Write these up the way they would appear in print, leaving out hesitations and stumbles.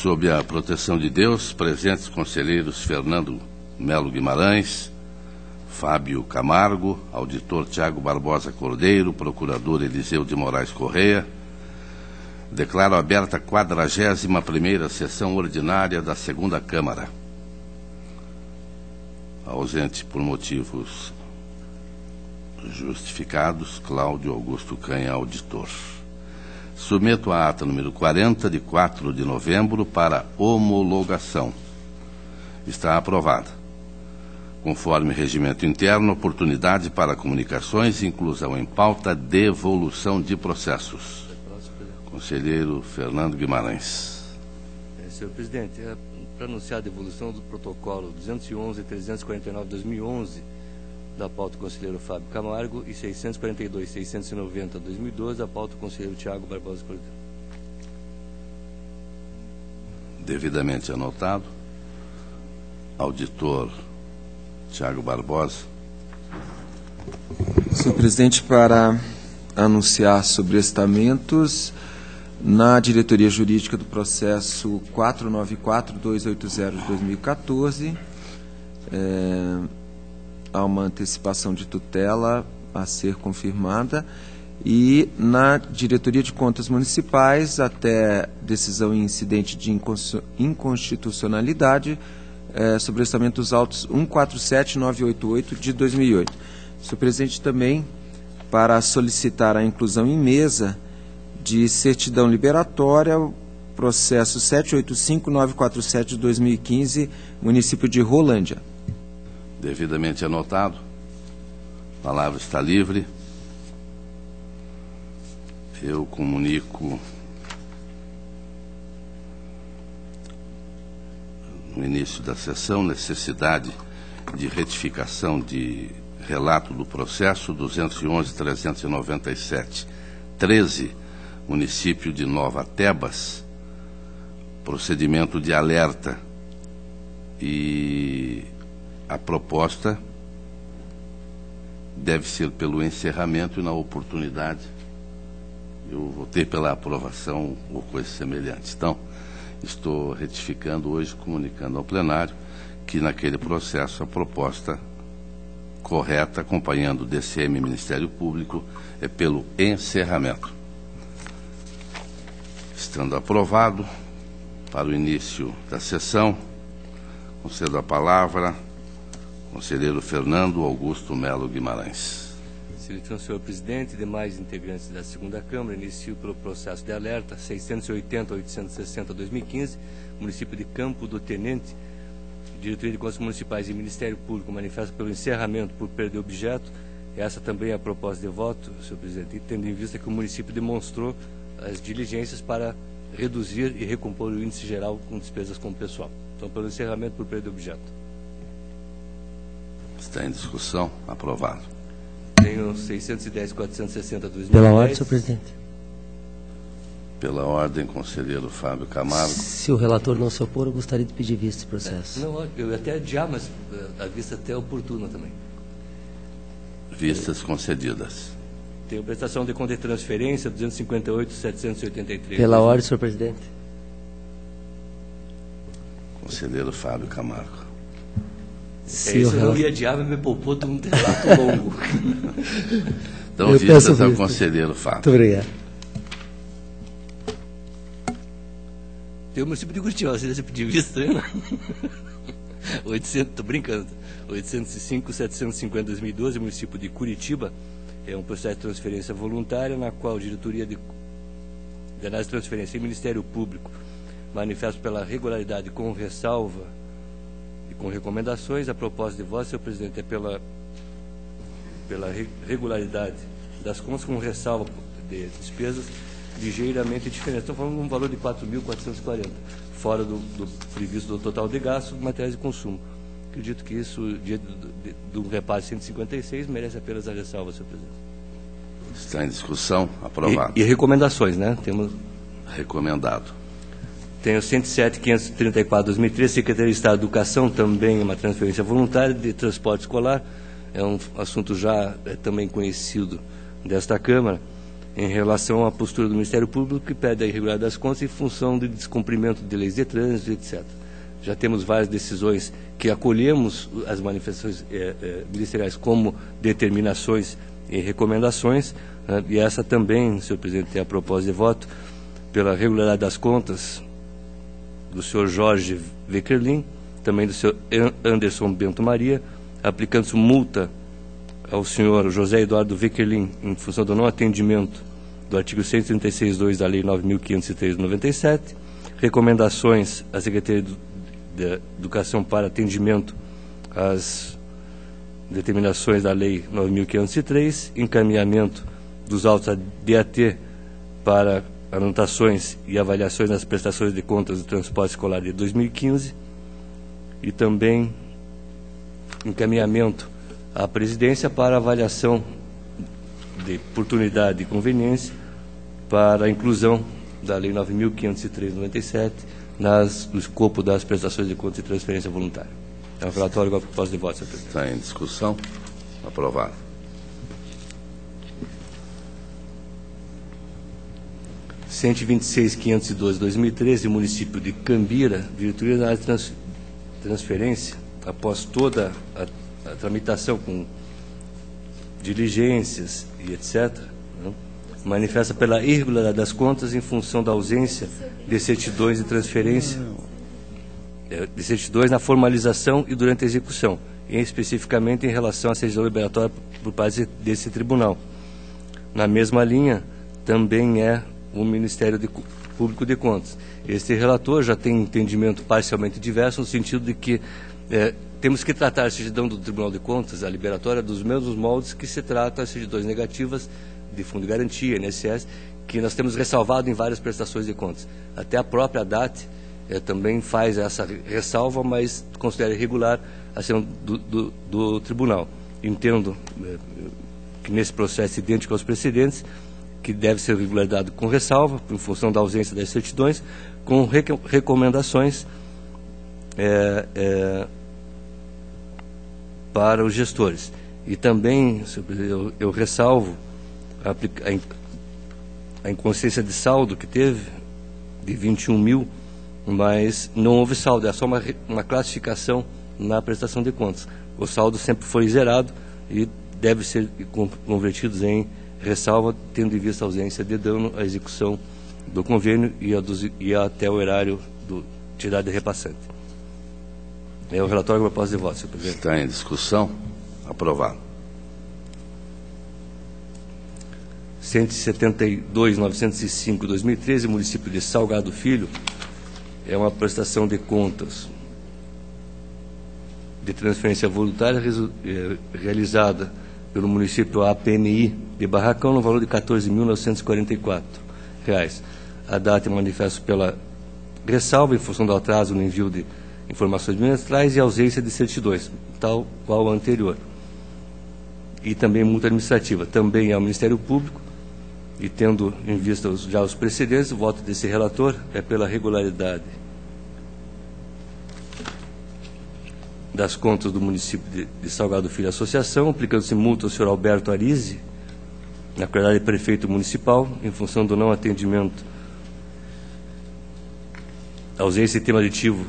Sob a proteção de Deus, presentes conselheiros Fernando Melo Guimarães, Fábio Camargo, auditor Tiago Barbosa Cordeiro, procurador Eliseu de Moraes Correia, declaro aberta a 41ª sessão ordinária da Segunda Câmara. Ausente por motivos justificados, Cláudio Augusto Canha, auditor. Submeto a ata número 40, de 4 de novembro, para homologação. Está aprovada. Conforme regimento interno, oportunidade para comunicações, inclusão em pauta, devolução de processos. Conselheiro Fernando Guimarães. Senhor presidente, para anunciar a devolução do protocolo 211.349/2011 da pauta do conselheiro Fábio Camargo e 642.690/2012 da pauta do conselheiro Tiago Barbosa Cordeiro. Devidamente anotado. Auditor Tiago Barbosa. Senhor presidente, para anunciar sobrestamentos na diretoria jurídica do processo 494.280 de 2014, há uma antecipação de tutela a ser confirmada, e na diretoria de contas municipais, até decisão em incidente de inconstitucionalidade, sobrestamentos autos 147988 de 2008. Senhor presidente, também para solicitar a inclusão em mesa de certidão liberatória, processo 785947 de 2015, município de Rolândia. Devidamente anotado. A palavra está livre. Eu comunico no início da sessão necessidade de retificação de relato do processo 211.397/13, município de Nova Tebas, procedimento de alerta, e a proposta deve ser pelo encerramento e, na oportunidade, eu votei pela aprovação ou coisa semelhante. Então, estou retificando hoje, comunicando ao plenário que naquele processo a proposta correta, acompanhando o DCM e Ministério Público, é pelo encerramento. Estando aprovado, para o início da sessão, concedo a palavra ao conselheiro Fernando Augusto Melo Guimarães. Senhor presidente e demais integrantes da segunda Câmara, inicio pelo processo de alerta 680.860/2015, município de Campo do Tenente, diretoria de contas municipais e Ministério Público manifesta pelo encerramento por perda de objeto. Essa também é a proposta de voto, senhor presidente, tendo em vista que o município demonstrou as diligências para reduzir e recompor o índice geral com despesas com o pessoal. Então, pelo encerramento por perda de objeto. Está em discussão. Aprovado. Tenho 610.460/2010. Pela ordem, senhor presidente. Pela ordem, conselheiro Fábio Camargo. Se o relator não se opor, eu gostaria de pedir vista esse processo. Não, eu ia até adiar, mas a vista até é oportuna também. Vistas concedidas. Tenho prestação de conta de transferência 258.783. Pela ordem, senhor presidente. Conselheiro Fábio Camargo. Se Isso o eu não relator... ia adiar, mas me poupou de um relato longo. Então, Eu vistas peço ao vista. conselheiro Fábio. Muito obrigado. Tem o município de Curitiba, você já pediu vista, né? 800, tô brincando. 805.750/2012, município de Curitiba. É um processo de transferência voluntária, na qual a diretoria de análise de transferência e Ministério Público manifesta pela regularidade com ressalva e com recomendações. A proposta de voto, senhor presidente, é pela regularidade das contas com ressalva de despesas ligeiramente diferentes. Estou falando de um valor de 4.440, fora do previsto do total de gastos de materiais de consumo. Acredito que isso, dia do repasse 156, merece apenas a ressalva, senhor presidente. Está em discussão. Aprovado. E recomendações, né? Temos... Recomendado. Tenho 107.534/2013, Secretaria de Estado de Educação, também uma transferência voluntária de transporte escolar. É um assunto já também conhecido desta Câmara. em relação à postura do Ministério Público, que pede a irregularidade das contas em função de descumprimento de leis de trânsito, etc. Já temos várias decisões que acolhemos as manifestações ministeriais como determinações e recomendações, e essa também, senhor presidente, tem a propósito de voto pela regularidade das contas do senhor Jorge Weckerlin, também do senhor Anderson Bento Maria, aplicando-se multa ao senhor José Eduardo Weckerlin em função do não atendimento do artigo 136.2 da Lei 9.503 de 97, recomendações à Secretaria de Educação para atendimento às determinações da Lei 9.503, encaminhamento dos autos a DAT para anotações e avaliações nas prestações de contas do transporte escolar de 2015 e também encaminhamento à presidência para avaliação de oportunidade e conveniência para a inclusão da Lei 9.503/97 no escopo das prestações de contas e transferência voluntária. É um relatório com a proposta de voto, senhor presidente. Está em discussão. Aprovado. R$ 126.512/2013, município de Cambira, diretoria da área de transferência, após toda a tramitação com diligências e etc., manifesta pela irregularidade das contas em função da ausência de certidões de transferência, de certidões na formalização e durante a execução, e especificamente em relação à certidão liberatória por parte desse tribunal. Na mesma linha, também é o Ministério Público de Contas. Este relator já tem um entendimento parcialmente diverso, no sentido de que temos que tratar a certidão do Tribunal de Contas, a liberatória, dos mesmos moldes que se trata as certidões negativas de Fundo de Garantia, INSS, que nós temos ressalvado em várias prestações de contas. Até a própria DAT também faz essa ressalva, mas considera irregular a ação do Tribunal. Entendo que nesse processo idêntico aos precedentes, que deve ser regularizado com ressalva, em função da ausência das certidões, com recomendações para os gestores. E também, eu ressalvo a inconsciência de saldo que teve, de 21 mil, mas não houve saldo, é só uma classificação na prestação de contas. O saldo sempre foi zerado e deve ser convertido em ressalva, tendo em vista a ausência de dano à execução do convênio e até o erário de tirada de repassante. É o relatório com a proposta de voto, senhor presidente. Está em discussão. Aprovado. 172.905/2013, município de Salgado Filho, é uma prestação de contas de transferência voluntária realizada pelo município APMI de Barracão, no valor de R$ 14.944. A data é manifesto pela ressalva em função do atraso no envio de informações bimestrais e ausência de certidões, tal qual a anterior. E também multa administrativa. Também ao Ministério Público, e tendo em vista já os precedentes, o voto desse relator é pela regularidade das contas do município de Salgado Filho Associação, aplicando-se multa ao senhor Alberto Arise, na qualidade de prefeito municipal, em função do não atendimento, ausência de tema aditivo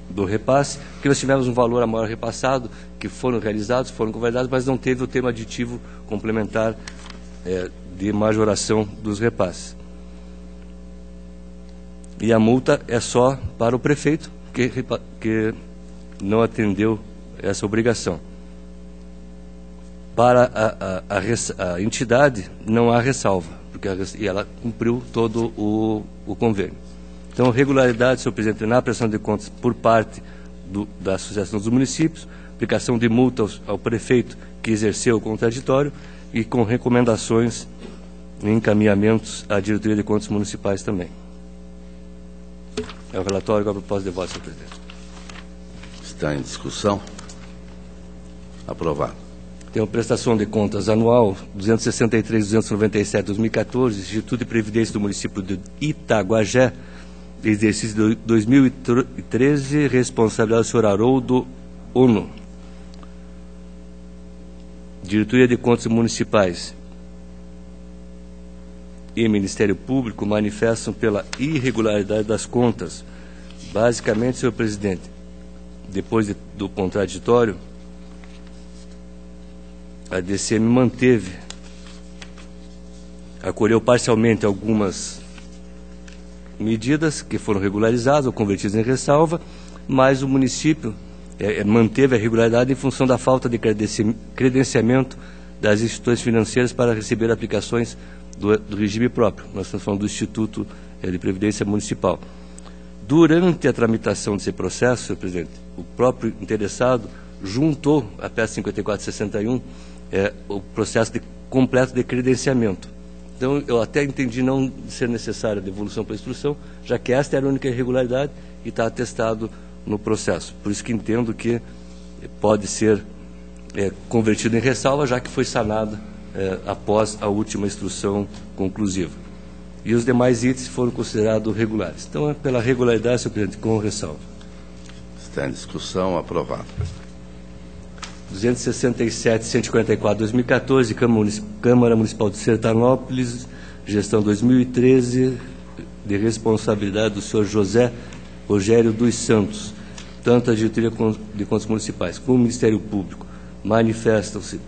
do repasse, porque nós tivemos um valor a maior repassado, que foram realizados, foram convalidados, mas não teve o tema aditivo complementar de majoração dos repasses. E a multa é só para o prefeito, que não atendeu essa obrigação. Para a entidade, não há ressalva, porque ela cumpriu todo o convênio. Então, regularidade, senhor presidente, na prestação de contas por parte da Associação dos Municípios, aplicação de multa ao prefeito que exerceu o contraditório e com recomendações e encaminhamentos à diretoria de contas municipais também. É o relatório com a proposta de voto, senhor presidente. Está em discussão. Aprovado. Tem a prestação de contas anual 263.297/2014, Instituto de Previdência do município de Itaguajé, exercício de 2013, responsabilidade do senhor Haroldo Ono. Diretoria de Contas Municipais. e Ministério Público manifestam pela irregularidade das contas. Basicamente, senhor presidente, depois do contraditório, a DCM acolheu parcialmente algumas medidas que foram regularizadas ou convertidas em ressalva, mas o município manteve a irregularidade em função da falta de credenciamento das instituições financeiras para receber aplicações do regime próprio. Nós estamos falando do Instituto de Previdência Municipal. Durante a tramitação desse processo, senhor presidente, o próprio interessado juntou à peça 5461 o processo completo de credenciamento. Então, eu até entendi não ser necessária a devolução para a instrução, já que esta era a única irregularidade e está atestado no processo. Por isso que entendo que pode ser convertido em ressalva, já que foi sanada após a última instrução conclusiva. E os demais itens foram considerados regulares. Então, é pela regularidade, senhor presidente, com ressalva. Está em discussão, aprovado. 267, 144, 2014, Câmara Municipal de Sertanópolis, gestão 2013, de responsabilidade do senhor José Rogério dos Santos. Tanto a Diretoria de Contas Municipais como o Ministério Público manifestam-se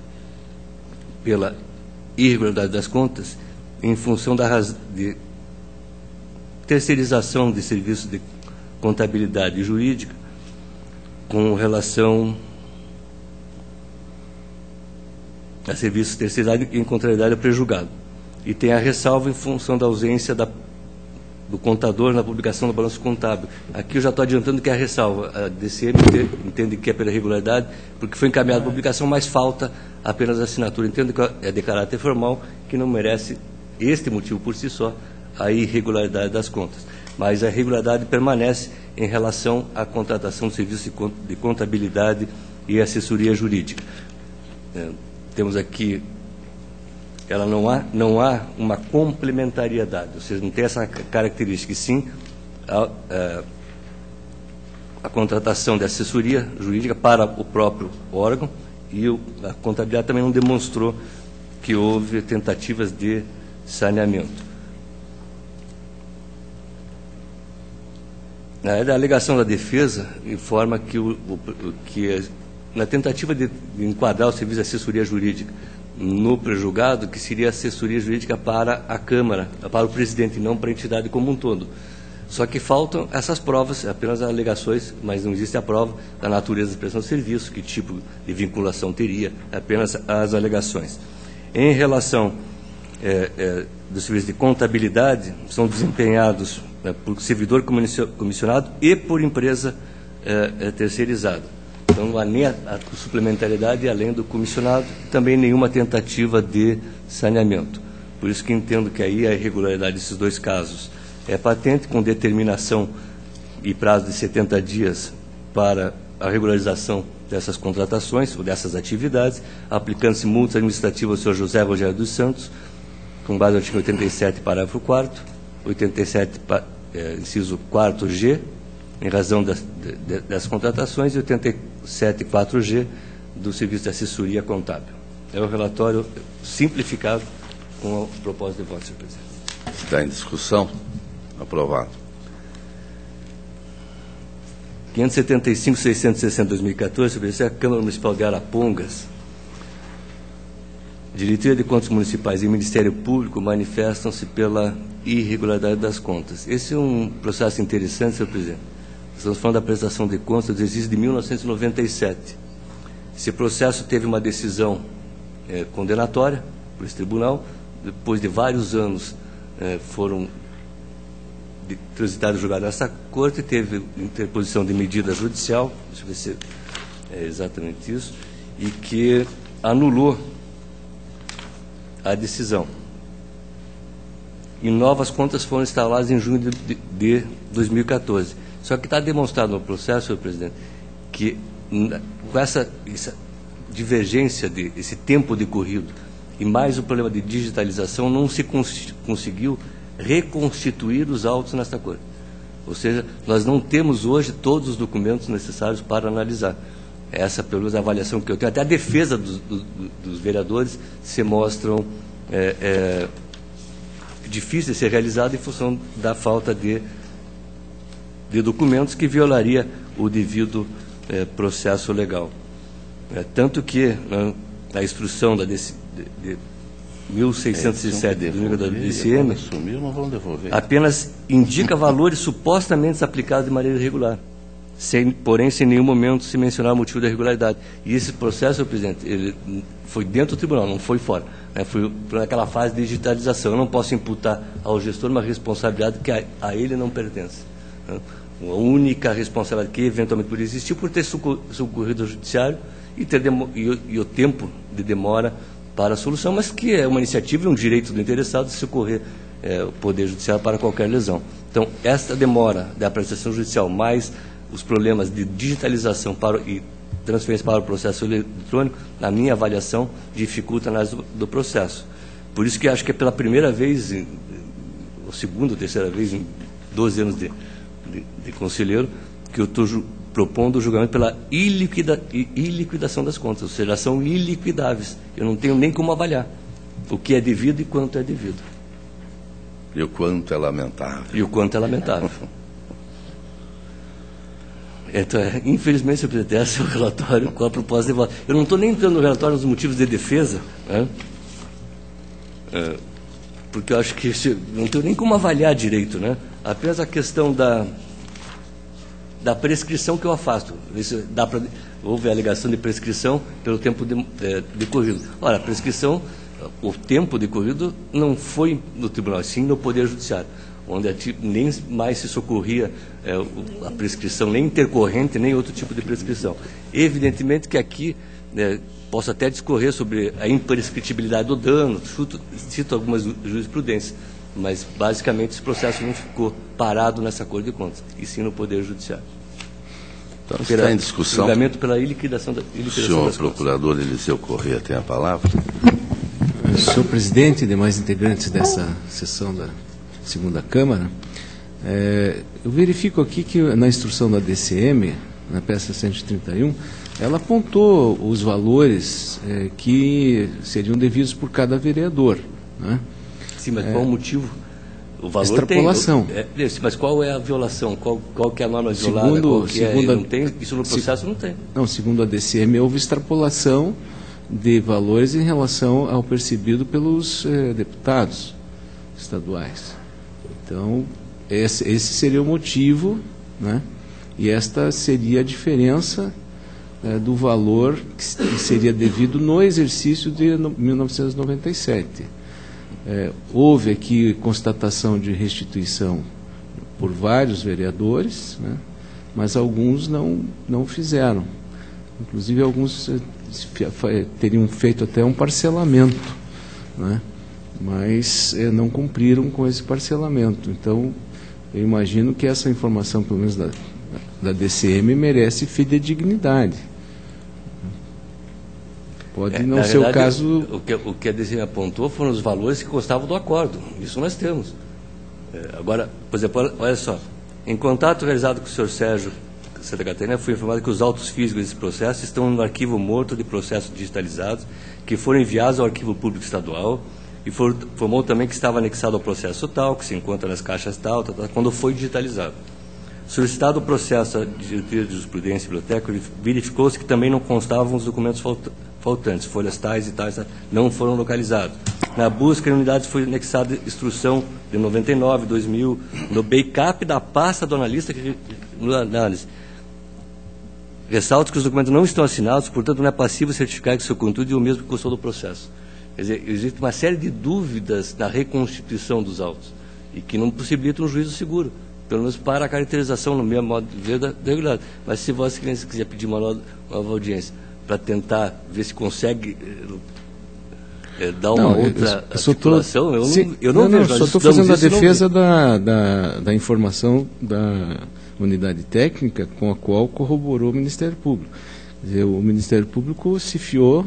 pela irregularidade das contas em função de terceirização de serviços de contabilidade jurídica com relação a serviços terceirizados em contrariedade ao prejulgado. E tem a ressalva em função da ausência do contador na publicação do balanço contábil. Aqui eu já estou adiantando que é a ressalva. A DCM entende que é pela irregularidade, porque foi encaminhada a publicação, mas falta apenas a assinatura. Entendo que é de caráter formal, que não merece, este motivo por si só, a irregularidade das contas. Mas a irregularidade permanece em relação à contratação de serviços de contabilidade e assessoria jurídica. Temos aqui, ela não há uma complementariedade, ou seja, não tem essa característica, e sim a contratação de assessoria jurídica para o próprio órgão, e a contabilidade também não demonstrou que houve tentativas de saneamento. A alegação da defesa informa que na tentativa de enquadrar o serviço de assessoria jurídica no prejulgado, que seria assessoria jurídica para a Câmara, para o presidente, não para a entidade como um todo. Só que faltam essas provas, apenas alegações, mas não existe a prova da natureza da prestação de serviço, que tipo de vinculação teria, apenas as alegações. Em relação do serviço de contabilidade, são desempenhados por servidor comissionado e por empresa terceirizada. Então, não há nem a suplementariedade além do comissionado, também nenhuma tentativa de saneamento. Por isso que entendo que aí a irregularidade desses dois casos é patente, com determinação e prazo de 70 dias para a regularização dessas contratações ou dessas atividades, aplicando-se multas administrativas ao senhor José Rogério dos Santos, com base no artigo 87, parágrafo 4º, 87, inciso 4G, em razão das contratações, e 87.4G do Serviço de Assessoria Contábil. É o relatório simplificado com a proposta de voto, senhor presidente. Está em discussão, aprovado. 575.660/2014, senhor presidente, a Câmara Municipal de Arapongas, Diretoria de Contas Municipais e Ministério Público manifestam-se pela irregularidade das contas. Esse é um processo interessante, senhor presidente. Estamos falando da prestação de contas do exercício de 1997. Esse processo teve uma decisão condenatória por esse tribunal. Depois de vários anos foram transitados e julgados nessa corte, teve interposição de medida judicial, deixa eu ver se é exatamente isso, e que anulou a decisão. E novas contas foram instaladas em junho de 2014. Só que está demonstrado no processo, senhor presidente, que com essa divergência, esse tempo decorrido, e mais o problema de digitalização, não se conseguiu reconstituir os autos nesta corte. Ou seja, nós não temos hoje todos os documentos necessários para analisar. Essa, pelo menos, a avaliação que eu tenho. Até a defesa dos vereadores se mostram difícil de ser realizado em função da falta de documentos que violaria o devido processo legal. Tanto que a instrução de 1607 da DCM apenas indica valores supostamente aplicados de maneira irregular, porém sem nenhum momento se mencionar o motivo da irregularidade. E esse processo, senhor presidente, ele foi dentro do tribunal, não foi fora. Foi naquela fase de digitalização. Eu não posso imputar ao gestor uma responsabilidade que a ele não pertence. A única responsabilidade que eventualmente poderia existir por ter socorrido ao judiciário e o tempo de demora para a solução, mas que é uma iniciativa e um direito do interessado de socorrer o Poder Judiciário para qualquer lesão. Então, esta demora da apreciação judicial, mais os problemas de digitalização e transferência para o processo eletrônico, na minha avaliação, dificulta a análise do processo. Por isso que acho que é pela primeira vez, ou segunda ou terceira vez, em 12 anos de conselheiro, que eu estou propondo o julgamento pela iliquidação das contas, ou seja, são iliquidáveis. Eu não tenho nem como avaliar o que é devido e quanto é devido. E o quanto é lamentável. Então, infelizmente, senhor presidente, esse é o relatório com a proposta de voto. Eu não estou nem entrando no relatório nos motivos de defesa, porque eu acho que não tenho nem como avaliar direito, apenas a questão da prescrição que eu afasto. Houve a alegação de prescrição pelo tempo decorrido. Ora, a prescrição, o tempo decorrido não foi no tribunal, sim no Poder Judiciário, onde nem mais se socorria a prescrição, nem intercorrente, nem outro tipo de prescrição. Evidentemente que aqui posso até discorrer sobre a imprescritibilidade do dano, cito algumas jurisprudências, mas basicamente esse processo não ficou parado nessa Corte de Contas, e sim no Poder Judiciário. Então, está em discussão. Julgamento pela iliquidação das contas. O senhor procurador Eliseu Corrêa tem a palavra. Senhor presidente e demais integrantes dessa sessão da segunda Câmara, eu verifico aqui que na instrução da DCM, na peça 131, ela apontou os valores que seriam devidos por cada vereador. Sim, mas qual o motivo? O valor extrapolação. Mas qual é a violação? Qual que é a norma violada? Não tem, isso no processo não tem. Não, segundo a DCM, houve extrapolação de valores em relação ao percebido pelos deputados estaduais. Então, esse seria o motivo, e esta seria a diferença do valor que seria devido no exercício de 1997. Houve aqui constatação de restituição por vários vereadores, mas alguns não fizeram. Inclusive, alguns teriam feito até um parcelamento, mas não cumpriram com esse parcelamento. Então, eu imagino que essa informação, pelo menos da DCM, merece fidedignidade. Pode não ser o caso... O que a DCM apontou foram os valores que constavam do acordo. Isso nós temos. Agora, por exemplo, olha só. Em contato realizado com o senhor Sérgio Santa Catarina, fui informado que os autos físicos desse processo estão no arquivo morto de processos digitalizados, que foram enviados ao Arquivo Público Estadual, e informou também que estava anexado ao processo tal, que se encontra nas caixas tal, quando foi digitalizado. Solicitado o processo de diretoria de jurisprudência e biblioteca, verificou-se que também não constavam os documentos faltantes, folhas tais e tais, não foram localizados. Na busca em unidades foi anexada instrução de 99, 2000, no backup da pasta do analista, na análise. Ressalto que os documentos não estão assinados, portanto não é passível certificar que seu conteúdo é o mesmo que custou do processo. Quer dizer, existe uma série de dúvidas na reconstituição dos autos e que não possibilitam um juízo seguro, pelo menos para a caracterização no mesmo modo de ver da regularidade. Mas se Vossa Excelência quiser pedir uma nova audiência para tentar ver se consegue dar uma outra articulação, eu não vejo. Só estou fazendo a defesa da informação da unidade técnica com a qual corroborou o Ministério Público. Quer dizer, o Ministério Público se fiou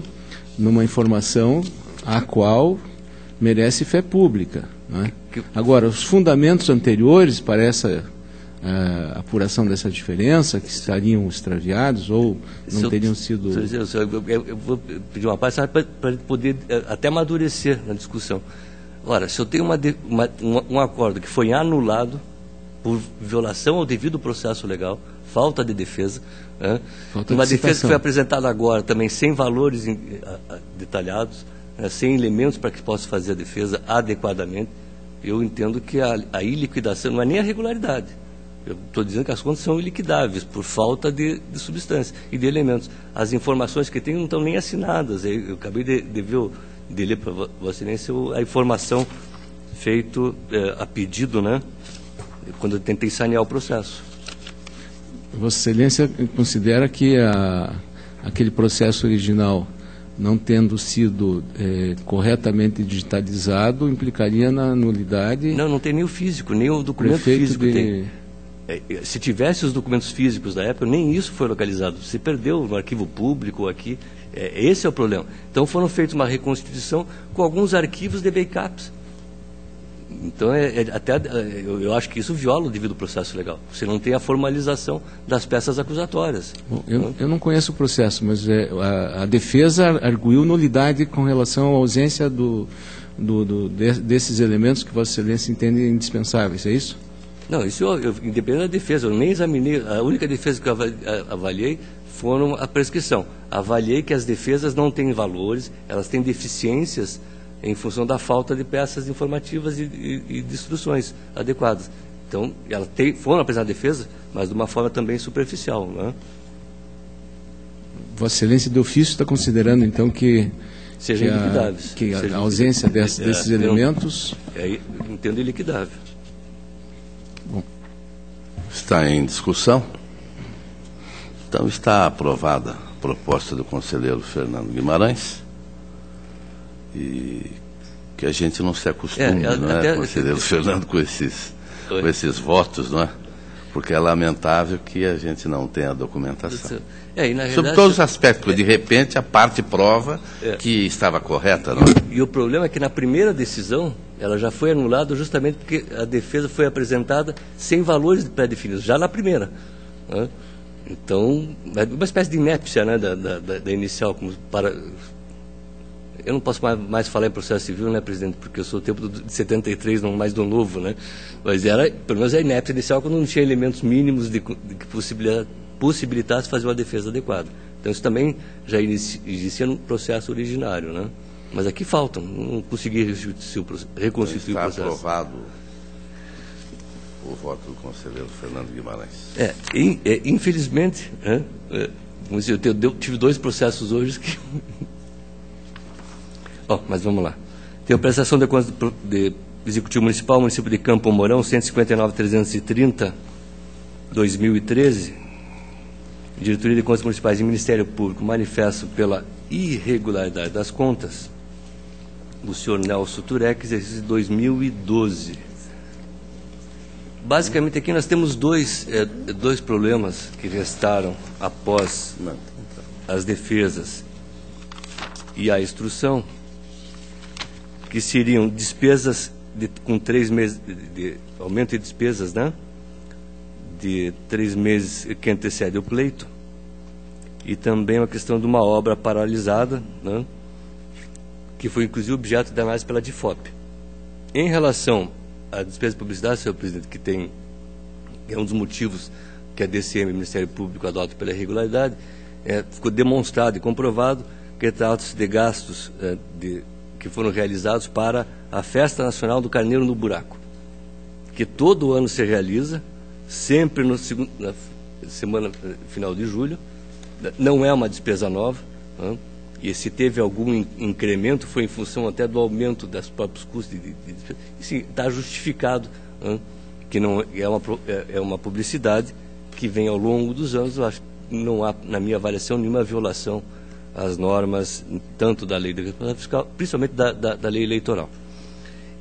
numa informação a qual merece fé pública. Agora, os fundamentos anteriores para essa apuração dessa diferença, que estariam extraviados ou não teriam sido... Eu vou pedir uma parte para poder até amadurecer na discussão. Ora, se eu tenho um acordo que foi anulado por violação ao devido processo legal, falta de defesa, uma defesa que foi apresentada agora também sem valores detalhados, sem elementos para que possa fazer a defesa adequadamente, eu entendo que a iliquidação não é nem a regularidade. Eu estou dizendo que as contas são iliquidáveis por falta de substância e de elementos. As informações que tem não estão nem assinadas. Eu acabei de ler para Vossa Excelência a informação feita a pedido, né, quando eu tentei sanear o processo. Vossa Excelência considera que aquele processo original, não tendo sido corretamente digitalizado, implicaria na nulidade? Não tem nem o físico, nem o documento físico tem. Se tivesse os documentos físicos da época, nem isso foi localizado. Se perdeu no arquivo público aqui. Esse é o problema. Então foram feitos uma reconstituição com alguns arquivos de backups. Então eu acho que isso viola o devido processo legal. Você não tem a formalização das peças acusatórias. Bom, eu não conheço o processo, mas a defesa arguiu nulidade com relação à ausência desses elementos que Vossa Excelência entende indispensáveis, é isso? Não, isso independente da defesa, eu nem examinei, a única defesa que eu avaliei foram a prescrição. Avaliei que as defesas não têm valores, elas têm deficiências em função da falta de peças informativas e de instruções adequadas. Então, elas foram apresentadas defesa, mas de uma forma também superficial. Né? Vossa Excelência de ofício está considerando, então, que sejam iliquidáveis. Que a ausência desses elementos... Entendo iliquidável. Bom. Está em discussão? Então está aprovada a proposta do conselheiro Fernando Guimarães. E que a gente não se acostume, não é, conselheiro Fernando, com esses votos, não é? Porque é lamentável que a gente não tenha documentação. Sobre todos os aspectos, de repente a parte prova que estava correta, não é? E o problema é que na primeira decisão, ela já foi anulada justamente porque a defesa foi apresentada sem valores pré-definidos, já na primeira. Né? Então, é uma espécie de inépcia, né, da inicial, como para... Eu não posso mais falar em processo civil, né, presidente, porque eu sou do tempo de 73, não mais do novo, né? Mas pelo menos a inépcia inicial, quando não tinha elementos mínimos que possibilitasse fazer uma defesa adequada. Então isso também já existia no processo originário, né? Mas aqui faltam, não consegui reconstituir o processo. Está aprovado o voto do conselheiro Fernando Guimarães. Infelizmente, eu tive 2 processos hoje que... mas vamos lá. Tem a prestação de contas de Executivo Municipal, município de Campo Mourão, 159.330, 2013. Diretoria de Contas Municipais e Ministério Público manifesto pela irregularidade das contas do senhor Nelson Turek, exercício de 2012. Basicamente, aqui nós temos dois problemas que restaram após as defesas e a instrução, que seriam despesas com 3 meses, de aumento de despesas, né? De 3 meses que antecede o pleito, e também a questão de uma obra paralisada, né? Que foi inclusive objeto de análise pela DIFOP. Em relação à despesa de publicidade, senhor presidente, que é um dos motivos que a DCM, Ministério Público, adota pela irregularidade, ficou demonstrado e comprovado que trata-se de gastos que foram realizados para a Festa Nacional do Carneiro no Buraco, que todo ano se realiza, sempre na semana final de julho. Não é uma despesa nova, né? E se teve algum incremento foi em função até do aumento dos próprios custos de despesa. E sim, está justificado, né? Que não é uma publicidade que vem ao longo dos anos. Eu acho que não há, na minha avaliação, nenhuma violação às normas, tanto da lei de responsabilidade fiscal, principalmente da lei eleitoral.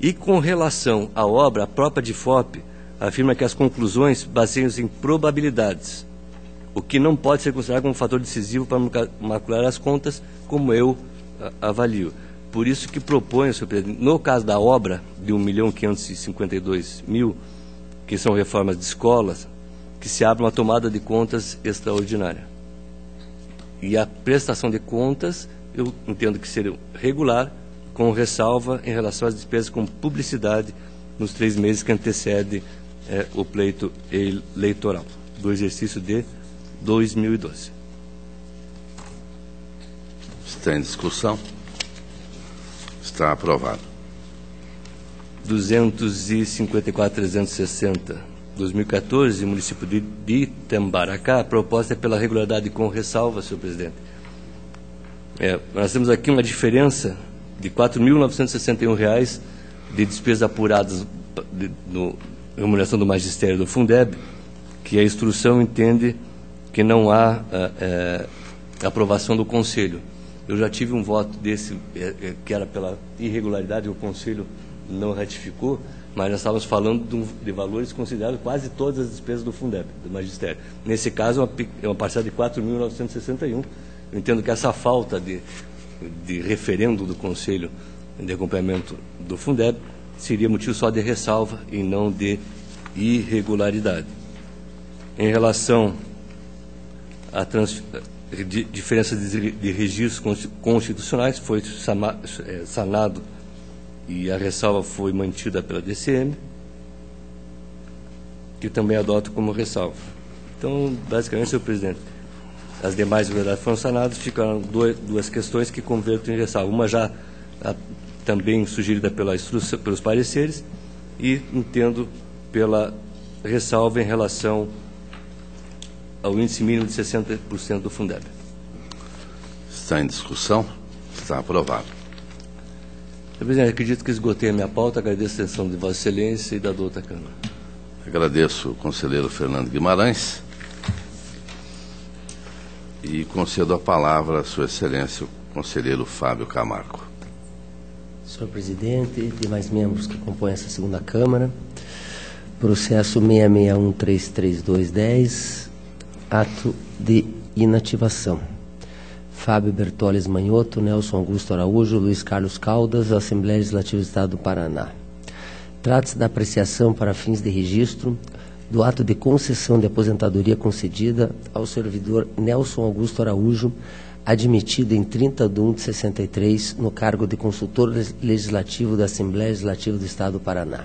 E com relação à obra, a própria DIFOP afirma que as conclusões baseiam-se em probabilidades, o que não pode ser considerado como um fator decisivo para macular as contas, como eu avalio. Por isso que proponho, senhor presidente, no caso da obra de 1.552.000, que são reformas de escolas, que se abra uma tomada de contas extraordinária. E a prestação de contas, eu entendo que seria regular, com ressalva em relação às despesas com publicidade nos 3 meses que antecedem o pleito eleitoral do exercício de 2012. Está em discussão? Está aprovado. 254.360, 2014, município de Itambaracá, a proposta é pela regularidade com ressalva, senhor presidente. Nós temos aqui uma diferença de R$ 4.961 de despesas apuradas no remuneração do magistério do Fundeb, que a instrução entende que não há aprovação do Conselho. Eu já tive um voto desse, que era pela irregularidade, o Conselho não ratificou, mas nós estávamos falando de valores considerados quase todas as despesas do Fundeb, do magistério. Nesse caso, é uma parcela de 4.961. Eu entendo que essa falta de referendo do Conselho de acompanhamento do Fundeb seria motivo só de ressalva e não de irregularidade. Em relação à diferença de registros constitucionais, foi sanado e a ressalva foi mantida pela DCM, que também adoto como ressalva. Então, basicamente, senhor presidente, as demais irregularidades foram sanadas, ficaram duas questões que converto em ressalva. Uma já também sugerida pela instrução, pelos pareceres, e entendo pela ressalva em relação ao índice mínimo de 60% do Fundeb. Está em discussão? Está aprovado. Senhor presidente, acredito que esgotei a minha pauta, agradeço a atenção de Vossa Excelência e da outra Câmara. Agradeço o conselheiro Fernando Guimarães e concedo a palavra à Sua Excelência, o conselheiro Fábio Camargo. Senhor presidente e demais membros que compõem essa segunda Câmara, processo 661.33210, ato de inativação. Fábio Bertoles Manhoto, Nelson Augusto Araújo, Luiz Carlos Caldas, Assembleia Legislativa do Estado do Paraná. Trata-se da apreciação para fins de registro do ato de concessão de aposentadoria concedida ao servidor Nelson Augusto Araújo, admitido em 30/1/63 no cargo de consultor legislativo da Assembleia Legislativa do Estado do Paraná.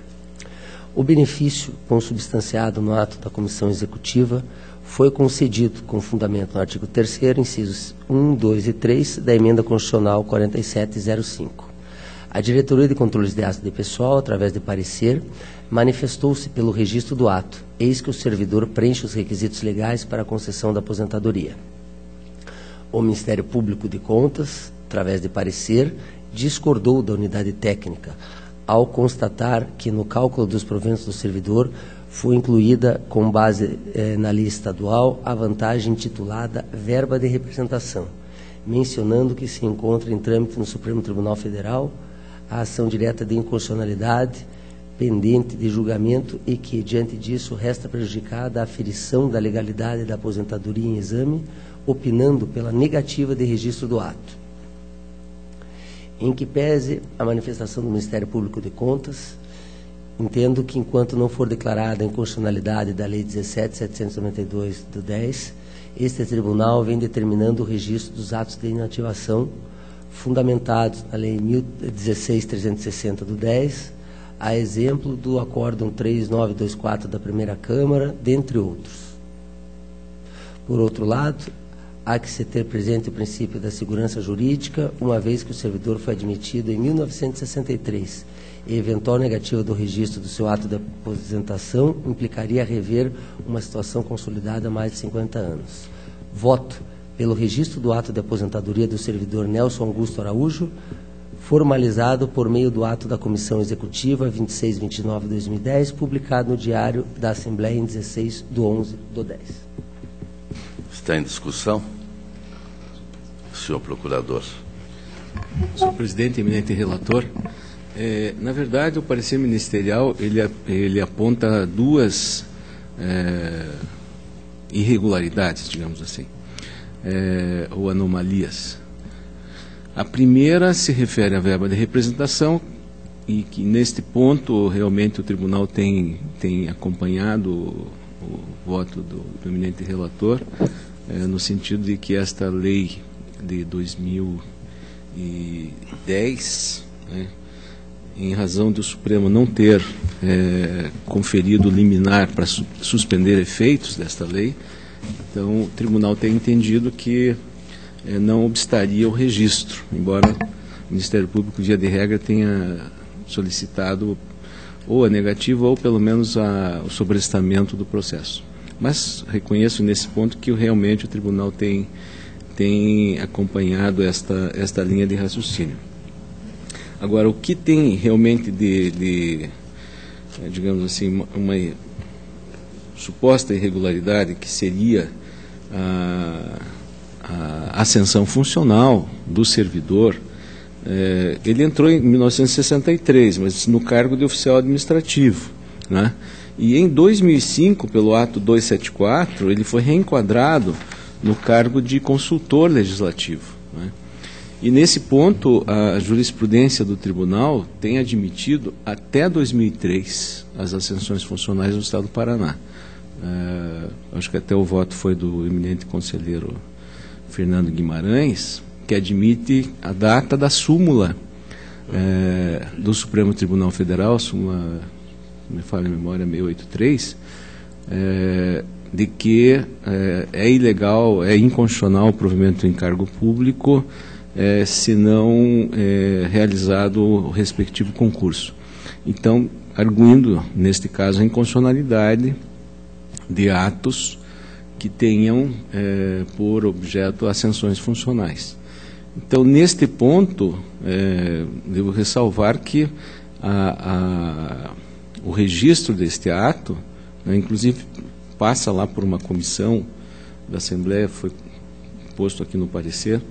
O benefício, consubstanciado no ato da Comissão Executiva, foi concedido com fundamento no artigo 3º, incisos 1, 2 e 3 da Emenda Constitucional 4705. A Diretoria de Controles de Ato de Pessoal, através de parecer, manifestou-se pelo registro do ato, eis que o servidor preenche os requisitos legais para a concessão da aposentadoria. O Ministério Público de Contas, através de parecer, discordou da unidade técnica, ao constatar que no cálculo dos proventos do servidor foi incluída, com base na lei estadual, a vantagem intitulada verba de representação, mencionando que se encontra em trâmite no Supremo Tribunal Federal a ação direta de inconstitucionalidade pendente de julgamento e que, diante disso, resta prejudicada a aferição da legalidade da aposentadoria em exame, opinando pela negativa de registro do ato. Em que pese a manifestação do Ministério Público de Contas, entendo que, enquanto não for declarada a inconstitucionalidade da Lei 17.792 do 10, este Tribunal vem determinando o registro dos atos de inativação fundamentados na Lei 16.360 do 10, a exemplo do Acórdão 3924 da Primeira Câmara, dentre outros. Por outro lado, há que se ter presente o princípio da segurança jurídica, uma vez que o servidor foi admitido em 1963 e eventual negativa do registro do seu ato de aposentação implicaria rever uma situação consolidada há mais de 50 anos. Voto pelo registro do ato de aposentadoria do servidor Nelson Augusto Araújo, formalizado por meio do ato da Comissão Executiva 2629/2010, publicado no Diário da Assembleia em 16/11/10. Está em discussão? Senhor Procurador. Senhor presidente, eminente relator, na verdade, o parecer ministerial ele aponta duas irregularidades, digamos assim, ou anomalias. A primeira se refere à verba de representação e que, neste ponto, realmente o tribunal tem acompanhado o voto do eminente relator, no sentido de que esta lei de 2010, né, em razão do Supremo não ter conferido liminar para suspender efeitos desta lei, então o tribunal tem entendido que não obstaria o registro, embora o Ministério Público, via de regra, tenha solicitado ou a negativa ou pelo menos o sobrestamento do processo. Mas reconheço nesse ponto que realmente o tribunal tem acompanhado esta linha de raciocínio. Agora, o que tem realmente digamos assim, uma suposta irregularidade, que seria a ascensão funcional do servidor, ele entrou em 1963, mas no cargo de oficial administrativo, né? E em 2005, pelo ato 274, ele foi reenquadrado no cargo de consultor legislativo, né? E nesse ponto, a jurisprudência do tribunal tem admitido até 2003 as ascensões funcionais no Estado do Paraná. Acho que até o voto foi do eminente conselheiro Fernando Guimarães, que admite a data da súmula do Supremo Tribunal Federal, súmula, me falha a memória, 683, de que é ilegal, é inconstitucional o provimento em cargo público se não realizado o respectivo concurso. Então, arguindo, neste caso, a inconstitucionalidade de atos que tenham por objeto ascensões funcionais. Então, neste ponto, devo ressalvar que o registro deste ato, né, inclusive passa lá por uma comissão da Assembleia, foi posto aqui no parecer,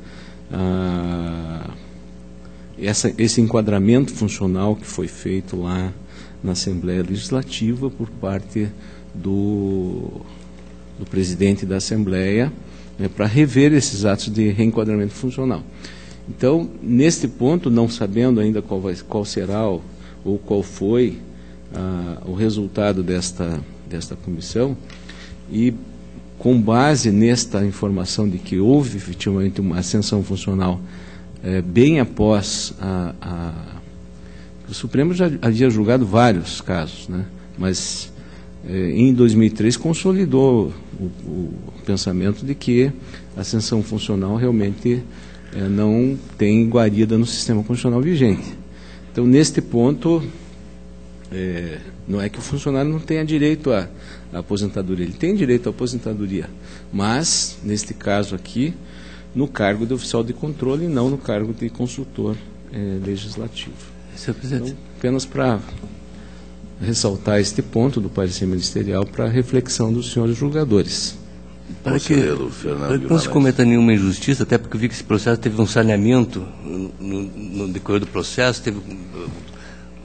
esse enquadramento funcional que foi feito lá na Assembleia Legislativa por parte do presidente da Assembleia, né, para rever esses atos de reenquadramento funcional. Então, neste ponto, não sabendo ainda qual será ou qual foi o resultado desta comissão, e com base nesta informação de que houve efetivamente uma ascensão funcional bem após o Supremo já havia julgado vários casos, né, mas em 2003 consolidou o pensamento de que a ascensão funcional realmente não tem guarida no sistema constitucional vigente. Então, neste ponto, não é que o funcionário não tenha direito à aposentadoria, ele tem direito à aposentadoria, mas, neste caso aqui, no cargo de oficial de controle e não no cargo de consultor legislativo. Senhor presidente. Então, apenas para ressaltar este ponto do parecer ministerial para a reflexão dos senhores julgadores. Para que não se cometa nenhuma injustiça, até porque eu vi que esse processo teve um saneamento no decorrer do processo, teve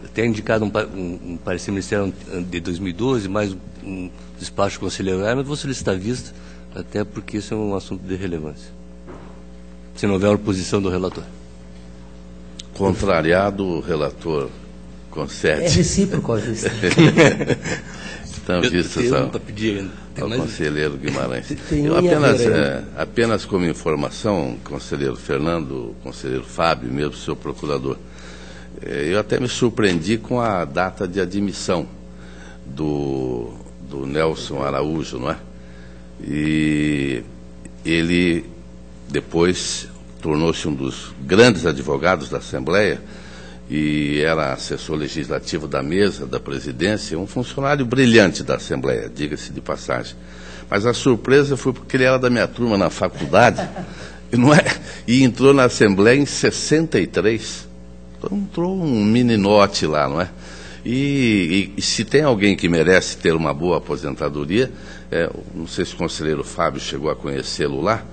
até indicado um parecer ministerial de 2012, mais um despacho conselheiro, mas vou solicitar vista, até porque isso é um assunto de relevância. Se não houver oposição do relator. Contrariado, o relator concede. É recíproco a vista. Então, vistas ao conselheiro Guimarães. Eu apenas como informação, conselheiro Fernando, conselheiro Fábio, mesmo seu procurador, eu até me surpreendi com a data de admissão do Nelson Araújo, não é? E ele depois tornou-se um dos grandes advogados da Assembleia e era assessor legislativo da mesa da presidência, um funcionário brilhante da Assembleia, diga-se de passagem. Mas a surpresa foi porque ele era da minha turma na faculdade, e entrou na Assembleia em 63. Então entrou um meninote lá, não é? E se tem alguém que merece ter uma boa aposentadoria, não sei se o conselheiro Fábio chegou a conhecê-lo lá,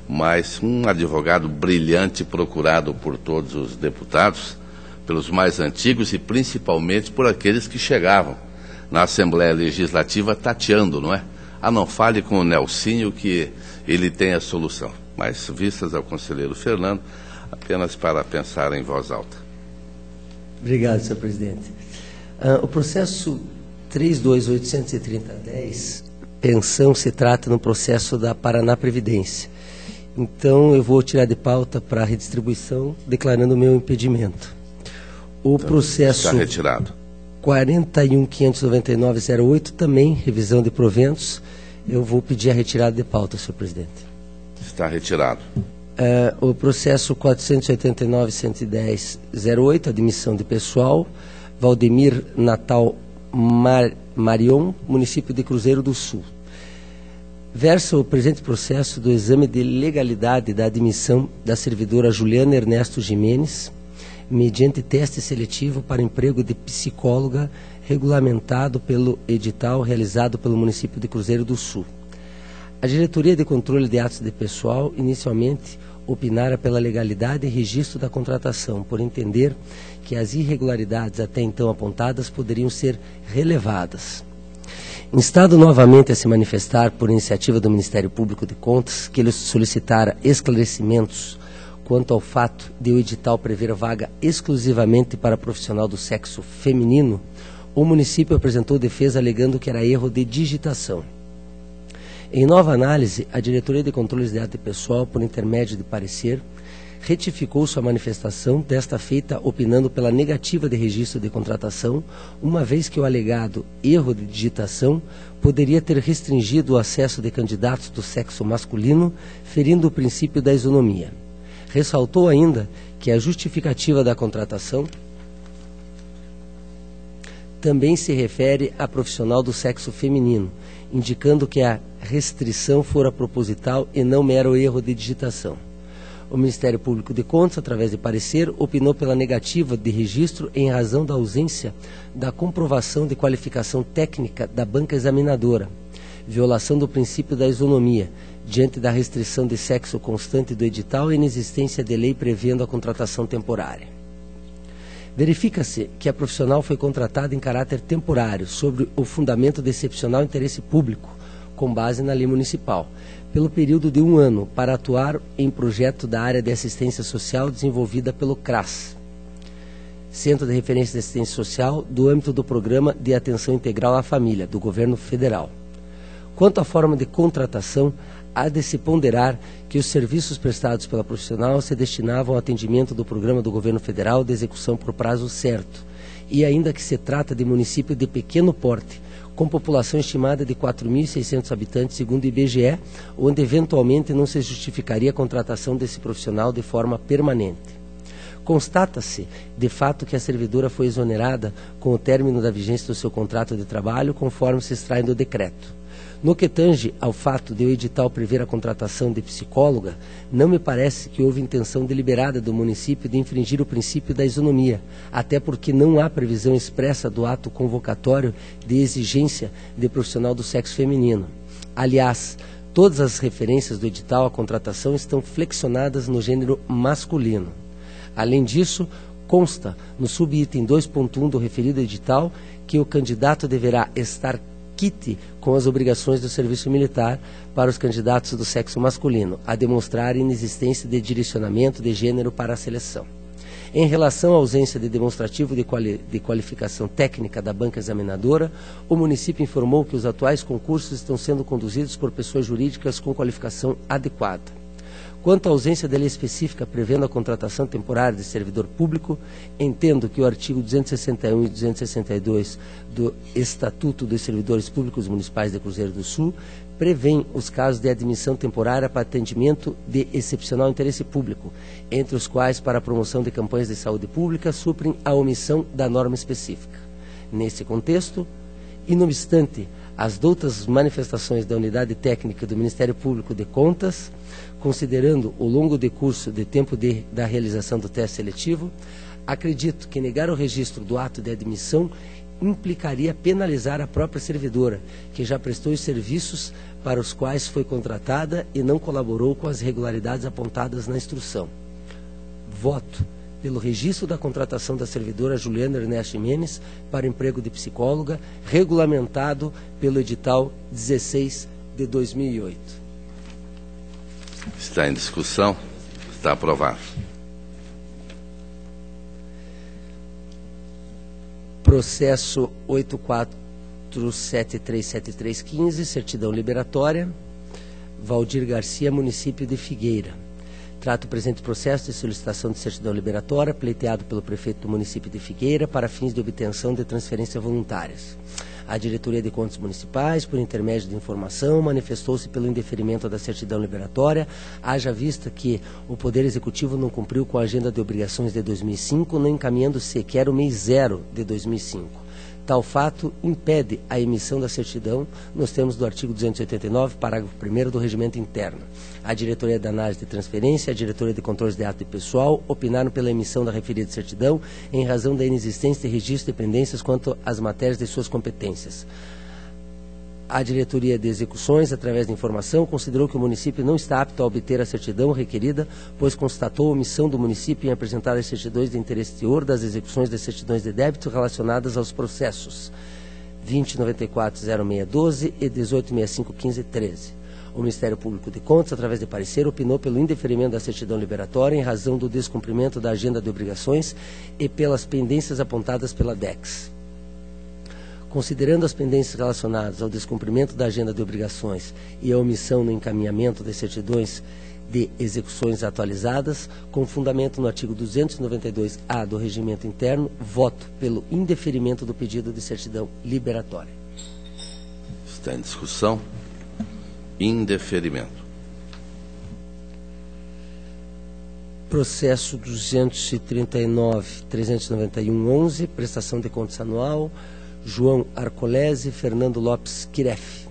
mas um advogado brilhante, procurado por todos os deputados, pelos mais antigos e principalmente por aqueles que chegavam na Assembleia Legislativa tateando, não é? Não fale com o Nelsinho que ele tem a solução. Mas, vistas ao conselheiro Fernando, apenas para pensar em voz alta. Obrigado, senhor presidente. O processo 3283010, pensão, se trata no processo da Paraná Previdência. Então, eu vou tirar de pauta para redistribuição, declarando o meu impedimento. O processo Está retirado. 41.599.08, também revisão de proventos. Eu vou pedir a retirada de pauta, senhor presidente. Está retirado. O processo 489.110.08, admissão de pessoal, Valdemir Natal Marion, município de Cruzeiro do Sul. Versa o presente processo do exame de legalidade da admissão da servidora Juliana Ernesto Jimenez, mediante teste seletivo para emprego de psicóloga, regulamentado pelo edital realizado pelo município de Cruzeiro do Sul. A Diretoria de Controle de Atos de Pessoal inicialmente opinara pela legalidade e registro da contratação, por entender que as irregularidades até então apontadas poderiam ser relevadas. Instado novamente a se manifestar por iniciativa do Ministério Público de Contas, que ele solicitara esclarecimentos quanto ao fato de o edital prever vaga exclusivamente para profissional do sexo feminino, o município apresentou defesa alegando que era erro de digitação. Em nova análise, a Diretoria de Controles de Ato Pessoal, por intermédio de parecer, retificou sua manifestação, desta feita opinando pela negativa de registro de contratação, uma vez que o alegado erro de digitação poderia ter restringido o acesso de candidatos do sexo masculino, ferindo o princípio da isonomia. Ressaltou ainda que a justificativa da contratação também se refere a profissional do sexo feminino, indicando que a restrição fora proposital e não mero erro de digitação. O Ministério Público de Contas, através de parecer, opinou pela negativa de registro em razão da ausência da comprovação de qualificação técnica da banca examinadora, violação do princípio da isonomia, diante da restrição de sexo constante do edital e inexistência de lei prevendo a contratação temporária. Verifica-se que a profissional foi contratada em caráter temporário, sobre o fundamento de excepcional interesse público, com base na lei municipal, pelo período de 1 ano, para atuar em projeto da área de assistência social desenvolvida pelo CRAS, Centro de Referência de Assistência Social, do âmbito do Programa de Atenção Integral à Família, do Governo Federal. Quanto à forma de contratação, há de se ponderar que os serviços prestados pela profissional se destinavam ao atendimento do Programa do Governo Federal de execução por prazo certo, e ainda que se trata de município de pequeno porte, com população estimada de 4.600 habitantes, segundo o IBGE, onde eventualmente não se justificaria a contratação desse profissional de forma permanente. Constata-se, de fato, que a servidora foi exonerada com o término da vigência do seu contrato de trabalho, conforme se extrai do decreto. No que tange ao fato de o edital prever a contratação de psicóloga, não me parece que houve intenção deliberada do município de infringir o princípio da isonomia, até porque não há previsão expressa do ato convocatório de exigência de profissional do sexo feminino. Aliás, todas as referências do edital à contratação estão flexionadas no gênero masculino. Além disso, consta no subitem 2.1 do referido edital que o candidato deverá estar quite com as obrigações do serviço militar para os candidatos do sexo masculino, a demonstrar inexistência de direcionamento de gênero para a seleção. Em relação à ausência de demonstrativo de qualificação técnica da banca examinadora, o município informou que os atuais concursos estão sendo conduzidos por pessoas jurídicas com qualificação adequada. Quanto à ausência da lei específica prevendo a contratação temporária de servidor público, entendo que o artigo 261 e 262 do Estatuto dos Servidores Públicos Municipais de Cruzeiro do Sul prevêem os casos de admissão temporária para atendimento de excepcional interesse público, entre os quais, para a promoção de campanhas de saúde pública, suprem a omissão da norma específica. Nesse contexto, e não obstante as doutas manifestações da Unidade Técnica do Ministério Público de Contas, considerando o longo decurso de tempo da realização do teste seletivo, acredito que negar o registro do ato de admissão implicaria penalizar a própria servidora, que já prestou os serviços para os quais foi contratada e não colaborou com as irregularidades apontadas na instrução. Voto pelo registro da contratação da servidora Juliana Ernesto Jimenez para emprego de psicóloga, regulamentado pelo edital 16 de 2008. Está em discussão. Está aprovado. Processo 84737315, certidão liberatória, Valdir Garcia, município de Figueira. Trata o presente processo de solicitação de certidão liberatória pleiteado pelo prefeito do município de Figueira para fins de obtenção de transferências voluntárias. A Diretoria de Contas Municipais, por intermédio de informação, manifestou-se pelo indeferimento da certidão liberatória, haja vista que o Poder Executivo não cumpriu com a agenda de obrigações de 2005, nem encaminhando sequer o mês zero de 2005. Tal fato impede a emissão da certidão nos termos do artigo 289, parágrafo 1º do Regimento Interno. A Diretoria de Análise de Transferência e a Diretoria de Controles de Ato de Pessoal opinaram pela emissão da referida certidão em razão da inexistência de registro de pendências quanto às matérias de suas competências. A Diretoria de Execuções, através de informação, considerou que o município não está apto a obter a certidão requerida, pois constatou a omissão do município em apresentar as certidões de interesse teor das execuções das certidões de débito relacionadas aos processos 2094-0612 e 1865-1513. O Ministério Público de Contas, através de parecer, opinou pelo indeferimento da certidão liberatória em razão do descumprimento da agenda de obrigações e pelas pendências apontadas pela DEX. Considerando as pendências relacionadas ao descumprimento da agenda de obrigações e a omissão no encaminhamento de certidões de execuções atualizadas, com fundamento no artigo 292-A do Regimento Interno, voto pelo indeferimento do pedido de certidão liberatória. Está em discussão. Indeferimento. Processo 239.391.11, prestação de contas anual, João Arcolese, Fernando Lopes Quiref.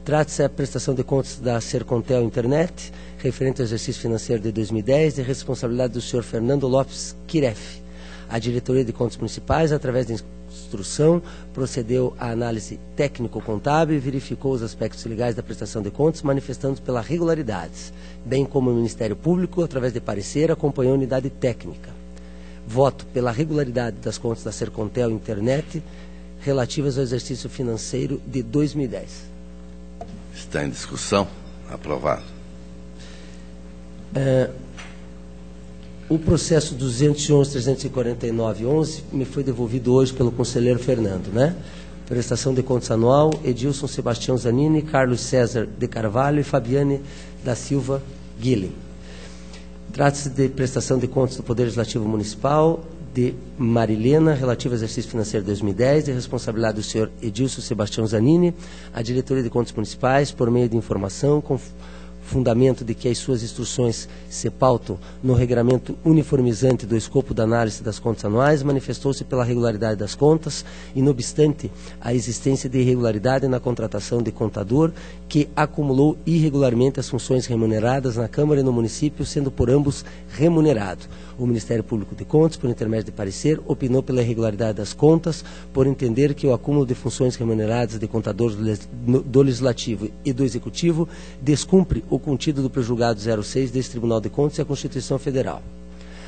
Trata-se da prestação de contas da Sercontel Internet, referente ao exercício financeiro de 2010, de responsabilidade do senhor Fernando Lopes Quiref. A Diretoria de Contas Municipais, através de instrução, procedeu à análise técnico-contábil e verificou os aspectos legais da prestação de contas, manifestando pelas regularidades, bem como o Ministério Público, através de parecer, acompanhou a unidade técnica. Voto pela regularidade das contas da Sercontel Internet, relativas ao exercício financeiro de 2010. Está em discussão. Aprovado. O processo 211.349.11 me foi devolvido hoje pelo conselheiro Fernando, né? Prestação de contas anual, Edilson Sebastião Zanini, Carlos César de Carvalho e Fabiane da Silva Guilhem. Trata-se de prestação de contas do Poder Legislativo Municipal, de Marilena, relativo ao exercício financeiro de 2010, de responsabilidade do senhor Edilson Sebastião Zanini, a Diretoria de Contas Municipais, por meio de informação, com fundamento de que as suas instruções se pautam no regramento uniformizante do escopo da análise das contas anuais, manifestou-se pela regularidade das contas e, não obstante a existência de irregularidade na contratação de contador, que acumulou irregularmente as funções remuneradas na Câmara e no município, sendo por ambos remunerado. O Ministério Público de Contas, por intermédio de parecer, opinou pela irregularidade das contas, por entender que o acúmulo de funções remuneradas de contador do Legislativo e do Executivo descumpre o contido do prejulgado 06 deste Tribunal de Contas e a Constituição Federal.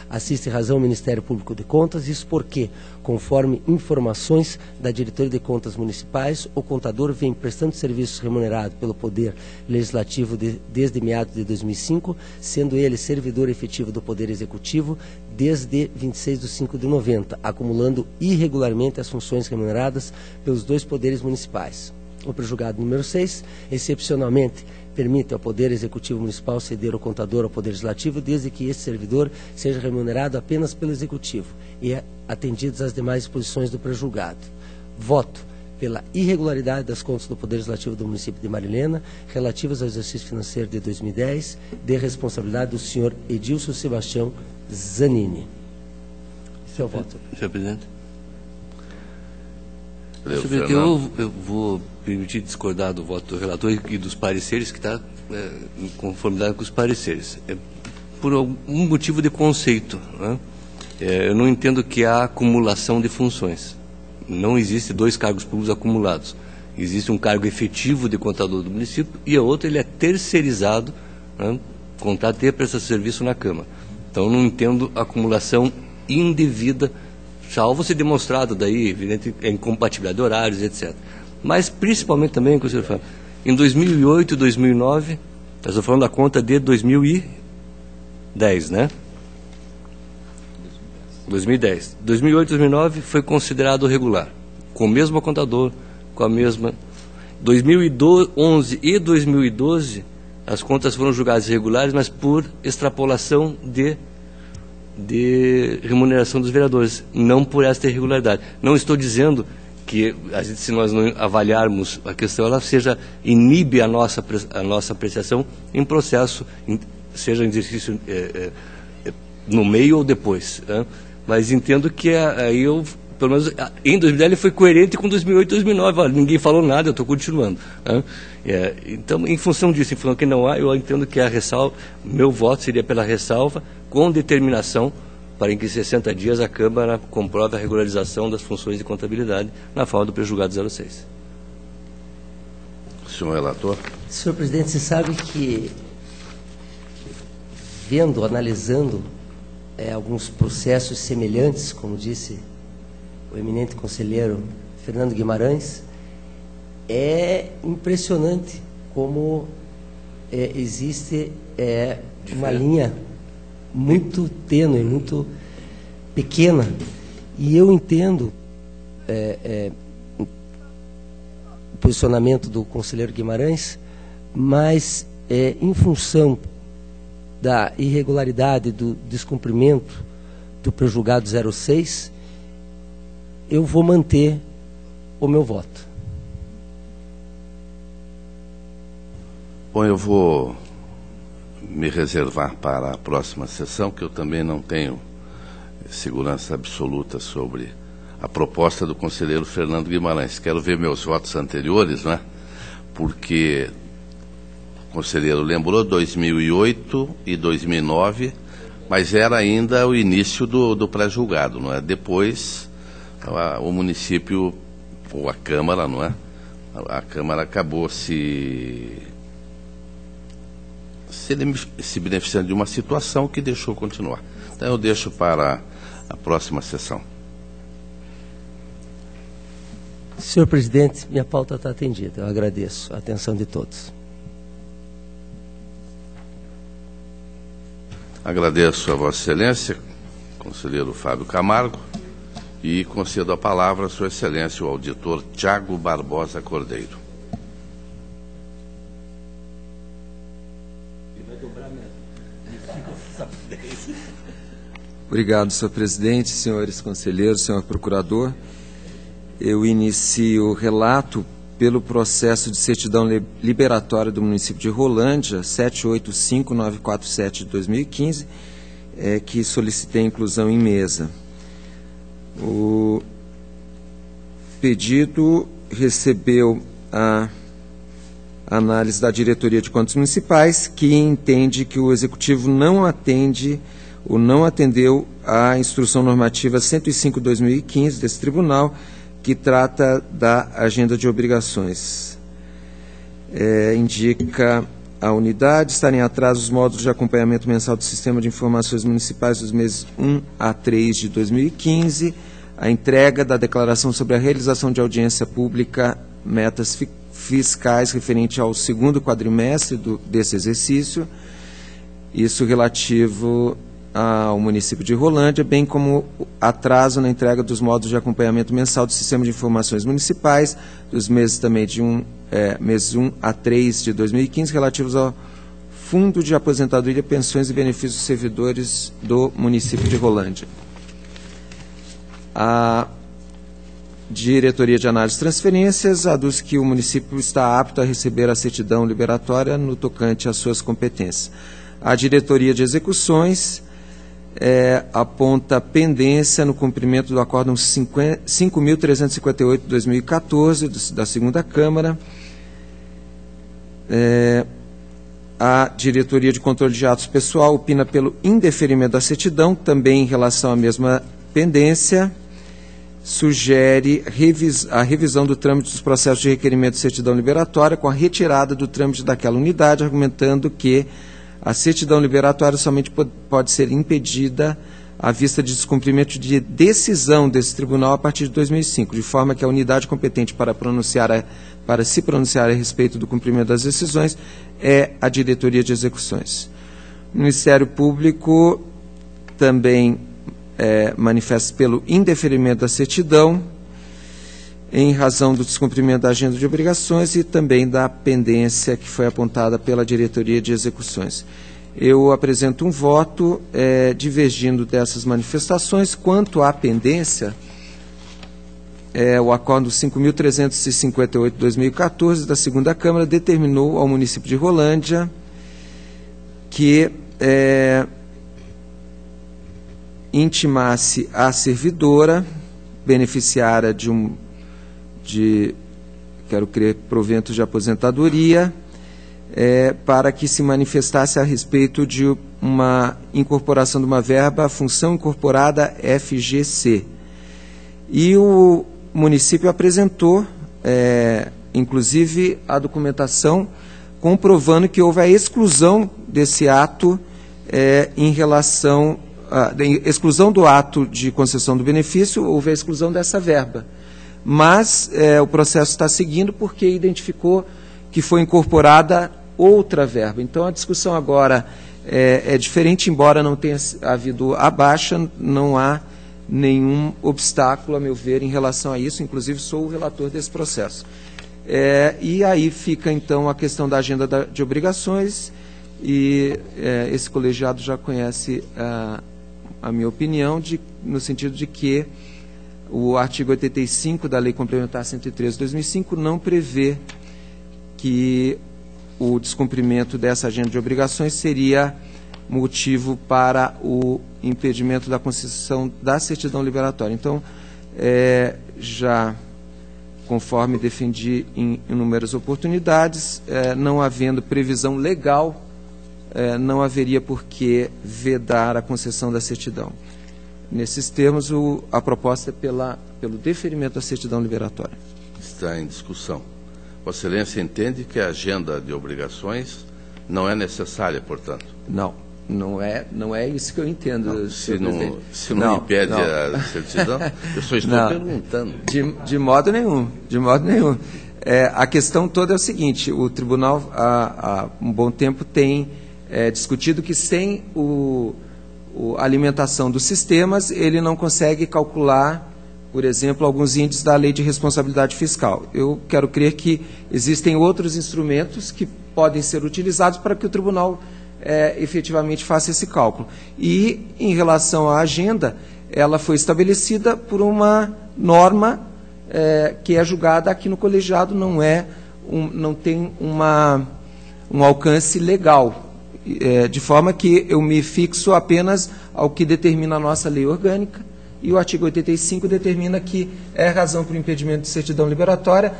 Assiste razão o Ministério Público de Contas, isso porque, conforme informações da Diretoria de Contas Municipais, o contador vem prestando serviços remunerados pelo Poder Legislativo desde meados de 2005, sendo ele servidor efetivo do Poder Executivo desde 26/5/90, acumulando irregularmente as funções remuneradas pelos dois poderes municipais. O prejulgado número 6, excepcionalmente, permite ao Poder Executivo Municipal ceder o contador ao Poder Legislativo, desde que esse servidor seja remunerado apenas pelo Executivo e atendidas as demais disposições do prejulgado. Voto pela irregularidade das contas do Poder Legislativo do município de Marilena, relativas ao exercício financeiro de 2010, de responsabilidade do senhor Edilson Sebastião Zanini. Esse é o voto. Senhor Presidente. Senhor Presidente, eu vou permitir discordar do voto do relator e dos pareceres, que está em conformidade com os pareceres. Por algum motivo de conceito, né? Eu não entendo que há acumulação de funções. Não existe dois cargos públicos acumulados. Existe um cargo efetivo de contador do município e a outra ele é terceirizado, né? Contrato de prestação de serviço na Câmara. Então, não entendo acumulação indevida, salvo ser demonstrado daí, evidente, a incompatibilidade de horários, etc. Mas, principalmente também, que o senhor fala, em 2008 e 2009, nós estamos falando da conta de 2010, né? 2010. 2008 e 2009 foi considerado regular, com o mesmo contador, com a mesma... 2011 e 2012 as contas foram julgadas irregulares, mas por extrapolação de remuneração dos vereadores, não por esta irregularidade. Não estou dizendo que, se nós não avaliarmos a questão, ela inibe a nossa apreciação em processo, seja em exercício no meio ou depois. Mas entendo que eu, pelo menos em 2010, ele foi coerente com 2008 e 2009. Ninguém falou nada, eu estou continuando. Então, em função disso, em função que não há, eu entendo que a ressalva, meu voto seria pela ressalva, com determinação para que em 60 dias a Câmara comprove a regularização das funções de contabilidade na forma do pré-julgado 06. Senhor relator. Senhor presidente, você sabe que, analisando alguns processos semelhantes, como disse o eminente conselheiro Fernando Guimarães, é impressionante como existe uma linha muito tênue, muito pequena. E eu entendo o posicionamento do conselheiro Guimarães, mas em função da irregularidade, do descumprimento do pré-julgado 06, eu vou manter o meu voto. Bom, eu vou me reservar para a próxima sessão, que eu também não tenho segurança absoluta sobre a proposta do conselheiro Fernando Guimarães. Quero ver meus votos anteriores, né? Porque o conselheiro lembrou 2008 e 2009, mas era ainda o início do pré-julgado, não é? Depois, o município, ou a Câmara, não é? A Câmara acabou se beneficiando de uma situação que deixou continuar. Então eu deixo para a próxima sessão. Senhor presidente, minha pauta está atendida. Eu agradeço a atenção de todos. Agradeço a Vossa Excelência, conselheiro Fábio Camargo, e concedo a palavra a Sua Excelência, o auditor Tiago Barbosa Cordeiro. Obrigado, senhor presidente, senhores conselheiros, senhor procurador. Eu inicio o relato pelo processo de certidão liberatória do município de Rolândia, 785-947 de 2015, que solicitei inclusão em mesa. O pedido recebeu a análise da Diretoria de Contas Municipais, que entende que o Executivo não atendeu à Instrução Normativa 105/2015 desse Tribunal, que trata da agenda de obrigações. Indica a unidade estar em atraso os módulos de acompanhamento mensal do Sistema de Informações Municipais dos meses 1 a 3 de 2015, a entrega da declaração sobre a realização de audiência pública, metas fiscais referente ao segundo quadrimestre desse exercício, isso relativo ao município de Rolândia, bem como atraso na entrega dos módulos de acompanhamento mensal do Sistema de Informações Municipais, dos meses também de meses 1 a 3 de 2015, relativos ao Fundo de Aposentadoria, Pensões e Benefícios dos Servidores do município de Rolândia. A Diretoria de Análise de Transferências aduz que o município está apto a receber a certidão liberatória no tocante às suas competências. A Diretoria de Execuções aponta pendência no cumprimento do Acórdão 5.358 de 2014, da segunda Câmara. A Diretoria de Controle de Atos Pessoal opina pelo indeferimento da certidão, também em relação à mesma pendência. Sugere a revisão do trâmite dos processos de requerimento de certidão liberatória com a retirada do trâmite daquela unidade, argumentando que a certidão liberatória somente pode ser impedida à vista de descumprimento de decisão desse tribunal a partir de 2005, de forma que a unidade competente para se pronunciar a respeito do cumprimento das decisões é a Diretoria de Execuções. O Ministério Público também manifesta pelo indeferimento da certidão, em razão do descumprimento da agenda de obrigações e também da pendência que foi apontada pela Diretoria de Execuções. Eu apresento um voto divergindo dessas manifestações. Quanto à pendência, o Acórdão 5.358 de 2014 da Segunda Câmara determinou ao município de Rolândia que intimasse a servidora beneficiária quero crer, proventos de aposentadoria, para que se manifestasse a respeito de uma incorporação de uma verba, função incorporada FGC. E o município apresentou, inclusive, a documentação comprovando que houve a exclusão desse ato em relação exclusão do ato de concessão do benefício, houve a exclusão dessa verba. Mas o processo está seguindo porque identificou que foi incorporada outra verba. Então, a discussão agora é diferente, embora não tenha havido a baixa, não há nenhum obstáculo, a meu ver, em relação a isso. Inclusive, sou o relator desse processo. E aí fica, então, a questão da agenda de obrigações, e esse colegiado já conhece a minha opinião, no sentido de que o artigo 85 da Lei Complementar 113 de 2005 não prevê que o descumprimento dessa agenda de obrigações seria motivo para o impedimento da concessão da certidão liberatória. Então, já conforme defendi em inúmeras oportunidades, não havendo previsão legal, não haveria por que vedar a concessão da certidão. Nesses termos, a proposta é pelo deferimento da certidão liberatória. Está em discussão. Vossa Excelência entende que a agenda de obrigações não é necessária, portanto? Não é isso que eu entendo. Se não impede a certidão, eu só estou perguntando. De modo nenhum, de modo nenhum. A questão toda é o seguinte: o tribunal há um bom tempo tem discutido que sem a alimentação dos sistemas, ele não consegue calcular, por exemplo, alguns índices da Lei de Responsabilidade Fiscal. Eu quero crer que existem outros instrumentos que podem ser utilizados para que o tribunal efetivamente faça esse cálculo. E, em relação à agenda, ela foi estabelecida por uma norma que é julgada aqui no colegiado, não tem um alcance legal, de forma que eu me fixo apenas ao que determina a nossa lei orgânica, e o artigo 85 determina que é razão para o impedimento de certidão liberatória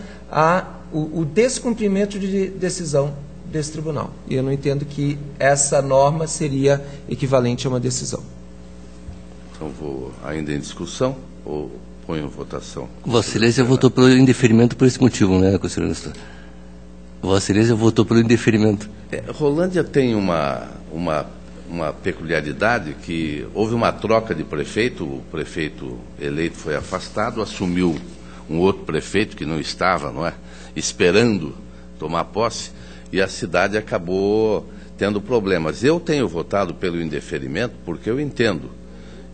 o descumprimento de decisão desse tribunal. E eu não entendo que essa norma seria equivalente a uma decisão. Então, vou ainda em discussão ou ponho em votação? Vossa Excelência votou pelo indeferimento por esse motivo, né, conselheiro Nestor? Vossa Excelência votou pelo indeferimento. Rolândia tem uma peculiaridade, que houve uma troca de prefeito, o prefeito eleito foi afastado, assumiu um outro prefeito que não estava, esperando tomar posse, e a cidade acabou tendo problemas. Eu tenho votado pelo indeferimento porque eu entendo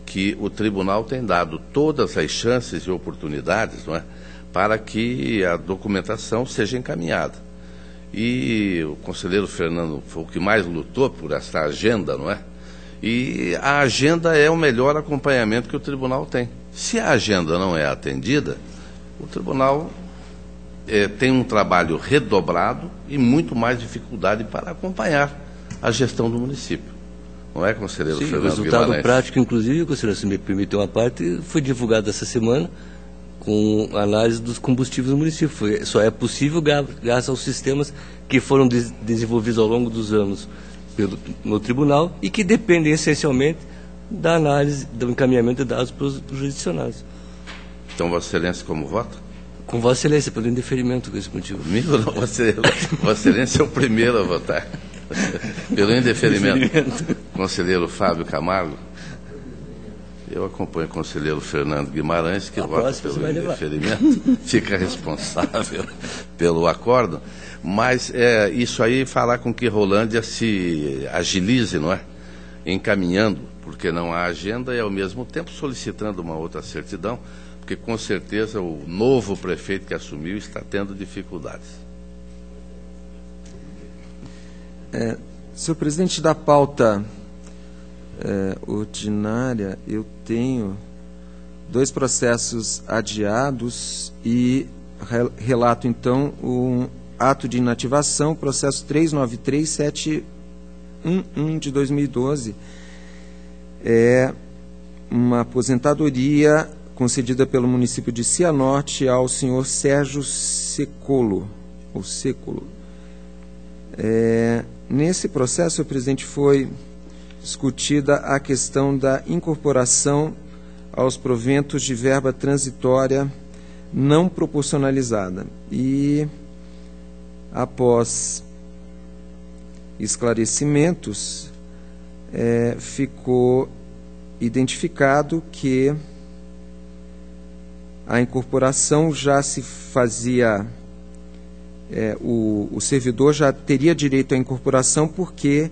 que o tribunal tem dado todas as chances e oportunidades, para que a documentação seja encaminhada. E o conselheiro Fernando foi o que mais lutou por essa agenda, E a agenda é o melhor acompanhamento que o tribunal tem. Se a agenda não é atendida, o tribunal tem um trabalho redobrado e muito mais dificuldade para acompanhar a gestão do município. Não é, conselheiro Fernando? O resultado prático, inclusive, conselheiro, se me permite uma parte, foi divulgado essa semana com análise dos combustíveis no município. Só é possível graças aos sistemas que foram desenvolvidos ao longo dos anos no tribunal e que dependem essencialmente da análise, do encaminhamento de dados para os jurisdicionados. Então, Vossa Excelência, como vota? Com Vossa Excelência, pelo indeferimento, com esse motivo. Comigo não, Vossa Excelência é o primeiro a votar. Pelo indeferimento. Conselheiro Fábio Camargo. Eu acompanho o conselheiro Fernando Guimarães, que vota pelo indeferimento, fica responsável pelo acórdão, mas isso aí falar com que Rolândia se agilize, encaminhando, porque não há agenda, e ao mesmo tempo solicitando uma outra certidão, porque porque com certeza o novo prefeito que assumiu está tendo dificuldades. Senhor presidente, da pauta ordinária, eu tenho 2 processos adiados e relato, então, um ato de inativação, processo 393711 de 2012. É uma aposentadoria concedida pelo município de Cianorte ao senhor Sérgio Secolo, ou Secolo. Nesse processo, senhor presidente, foi discutida a questão da incorporação aos proventos de verba transitória não proporcionalizada. E, após esclarecimentos, ficou identificado que a incorporação já se fazia, o servidor já teria direito à incorporação porque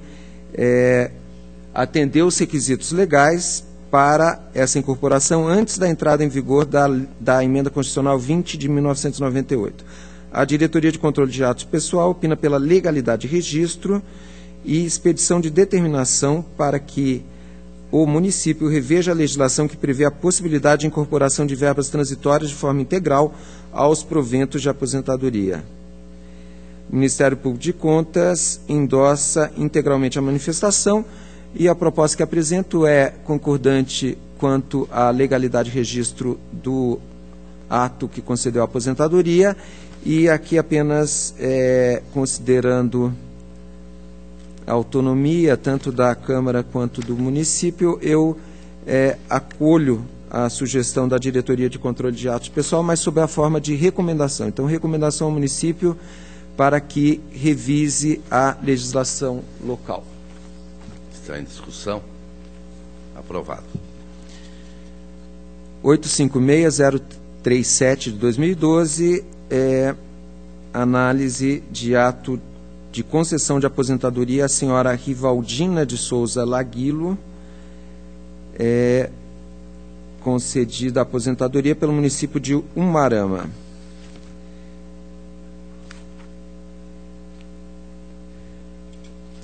atendeu os requisitos legais para essa incorporação antes da entrada em vigor da Emenda Constitucional 20 de 1998. A Diretoria de Controle de Atos Pessoal opina pela legalidade de registro e expedição de determinação para que o município reveja a legislação que prevê a possibilidade de incorporação de verbas transitórias de forma integral aos proventos de aposentadoria. O Ministério Público de Contas endossa integralmente a manifestação e a proposta que apresento é concordante quanto à legalidade de registro do ato que concedeu a aposentadoria e aqui apenas considerando a autonomia tanto da Câmara quanto do município, eu acolho a sugestão da Diretoria de Controle de Atos Pessoal, mas sob a forma de recomendação. Então, recomendação ao município para que revise a legislação local. Está em discussão. Aprovado. 856037 de 2012, análise de ato de concessão de aposentadoria à senhora Rivaldina de Souza Laguilo, concedida a aposentadoria pelo município de Umuarama.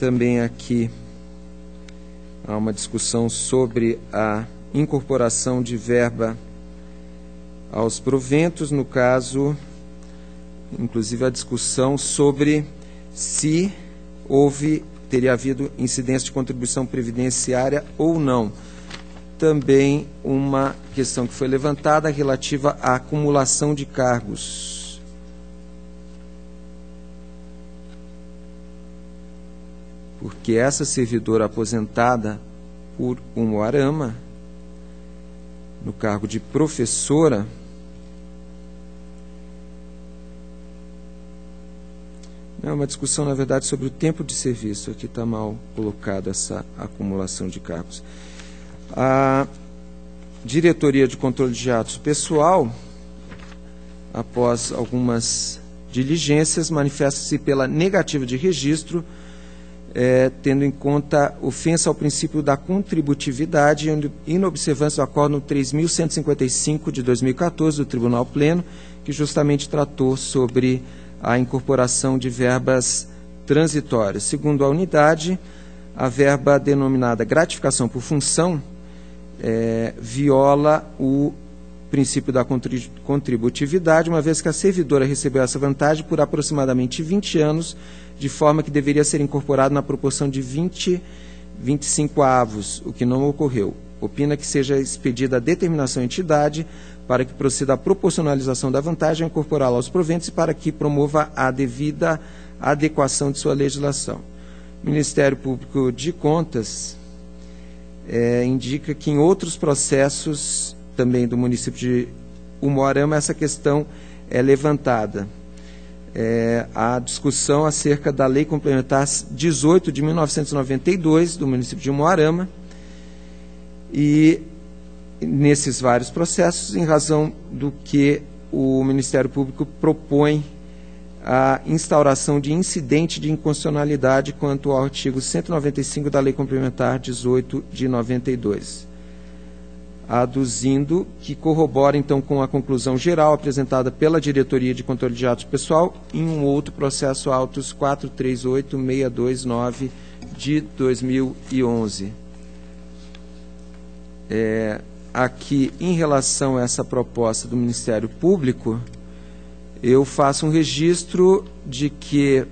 Também aqui há uma discussão sobre a incorporação de verba aos proventos, no caso, inclusive a discussão sobre se teria havido incidência de contribuição previdenciária ou não. Também uma questão que foi levantada relativa à acumulação de cargos. Porque essa servidora aposentada por Umuarama, no cargo de professora, é uma discussão, na verdade, sobre o tempo de serviço. Aqui está mal colocado essa acumulação de cargos. A Diretoria de Controle de Atos Pessoal, após algumas diligências, manifesta-se pela negativa de registro, tendo em conta ofensa ao princípio da contributividade e inobservância do Acórdão 3.155 de 2014 do Tribunal Pleno, que justamente tratou sobre a incorporação de verbas transitórias. Segundo a unidade, a verba denominada gratificação por função viola o princípio da contributividade, uma vez que a servidora recebeu essa vantagem por aproximadamente 20 anos, de forma que deveria ser incorporado na proporção de 25 avos, o que não ocorreu. Opina que seja expedida a determinação à entidade para que proceda a proporcionalização da vantagem, incorporá-la aos proventos e para que promova a devida adequação de sua legislação. O Ministério Público de Contas indica que em outros processos, também do município de Umuarama, essa questão é levantada. A discussão acerca da Lei Complementar 18 de 1992, do município de Umuarama, e nesses vários processos, em razão do que o Ministério Público propõe a instauração de incidente de inconstitucionalidade quanto ao artigo 195 da Lei Complementar 18 de 92. aduzindo que corrobora, então, com a conclusão geral apresentada pela Diretoria de Controle de Atos Pessoal em um outro processo autos 438629 de 2011. Aqui, em relação a essa proposta do Ministério Público, eu faço um registro de que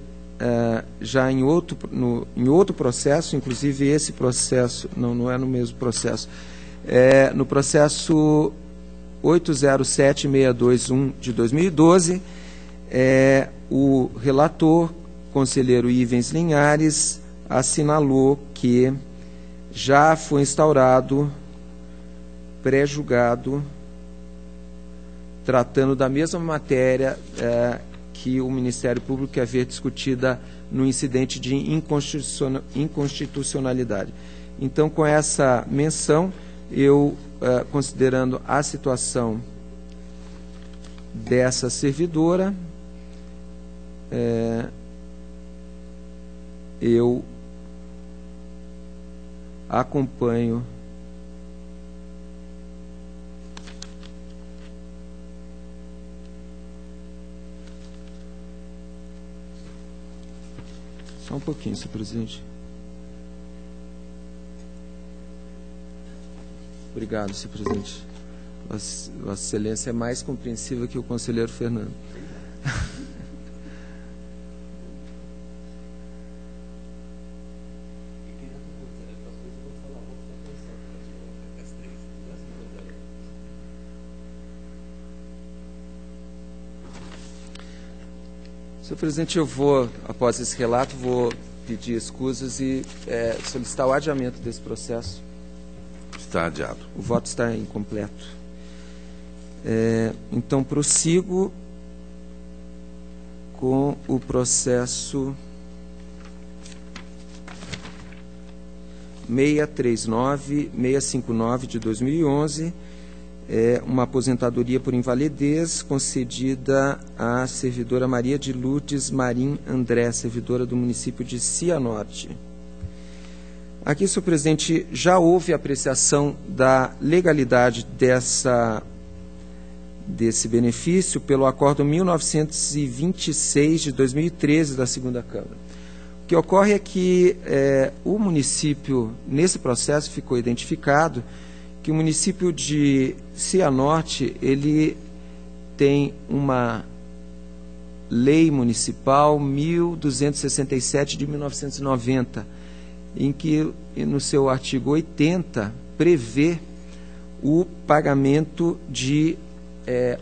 já em outro processo, inclusive esse processo, não é no mesmo processo, no processo 807621 de 2012, o relator, conselheiro Ivens Linhares, assinalou que já foi instaurado pré-julgado tratando da mesma matéria que o Ministério Público quer ver discutida no incidente de inconstitucionalidade. Então, com essa menção, eu, considerando a situação dessa servidora, eu acompanho só um pouquinho, senhor presidente. Obrigado, senhor presidente. Vossa Excelência é mais compreensiva que o conselheiro Fernando. Senhor presidente, eu vou, após esse relato, vou pedir escusas e solicitar o adiamento desse processo. Está adiado. O voto está incompleto. Então, prossigo com o processo 639-659 de 2011, uma aposentadoria por invalidez concedida à servidora Maria de Lourdes Marim André, servidora do município de Cianorte. Aqui, senhor presidente, já houve apreciação da legalidade desse benefício pelo Acordo 1926 de 2013 da Segunda Câmara. O que ocorre é que o município, nesse processo, ficou identificado que o município de Cianorte, ele tem uma lei municipal 1267 de 1990, em que, no seu artigo 80, prevê o pagamento de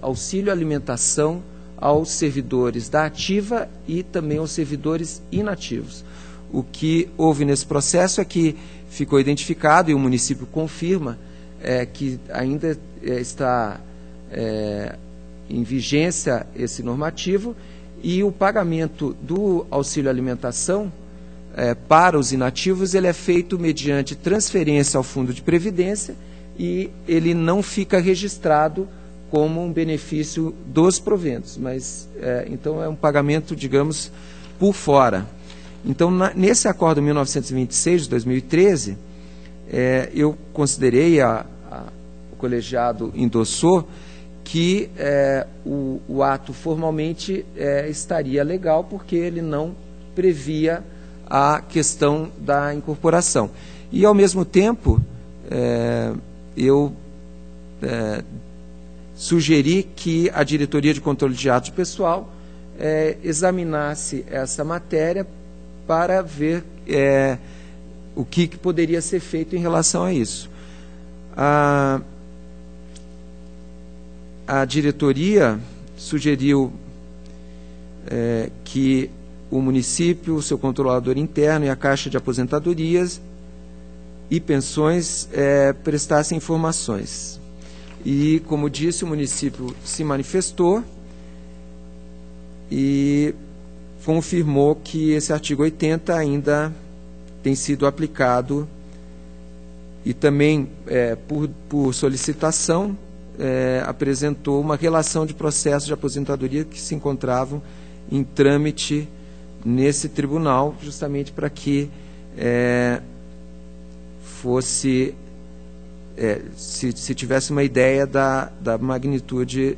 auxílio alimentação aos servidores da ativa e também aos servidores inativos. O que houve nesse processo é que ficou identificado, e o município confirma, que ainda está em vigência esse normativo, e o pagamento do auxílio alimentação para os inativos, ele é feito mediante transferência ao Fundo de Previdência e ele não fica registrado como um benefício dos proventos, mas então é um pagamento, digamos, por fora. Então, nesse acordo 1926 de 2013, eu considerei, o colegiado endossou, que o ato formalmente estaria legal, porque ele não previa a questão da incorporação. E, ao mesmo tempo, eu sugeri que a Diretoria de Controle de Atos Pessoal examinasse essa matéria para ver o que poderia ser feito em relação a isso. A diretoria sugeriu que o município, o seu controlador interno e a Caixa de Aposentadorias e Pensões prestassem informações. E, como disse, o município se manifestou e confirmou que esse artigo 80 ainda tem sido aplicado, e também, por solicitação, apresentou uma relação de processos de aposentadoria que se encontravam em trâmite nesse tribunal, justamente para que fosse se tivesse uma ideia da magnitude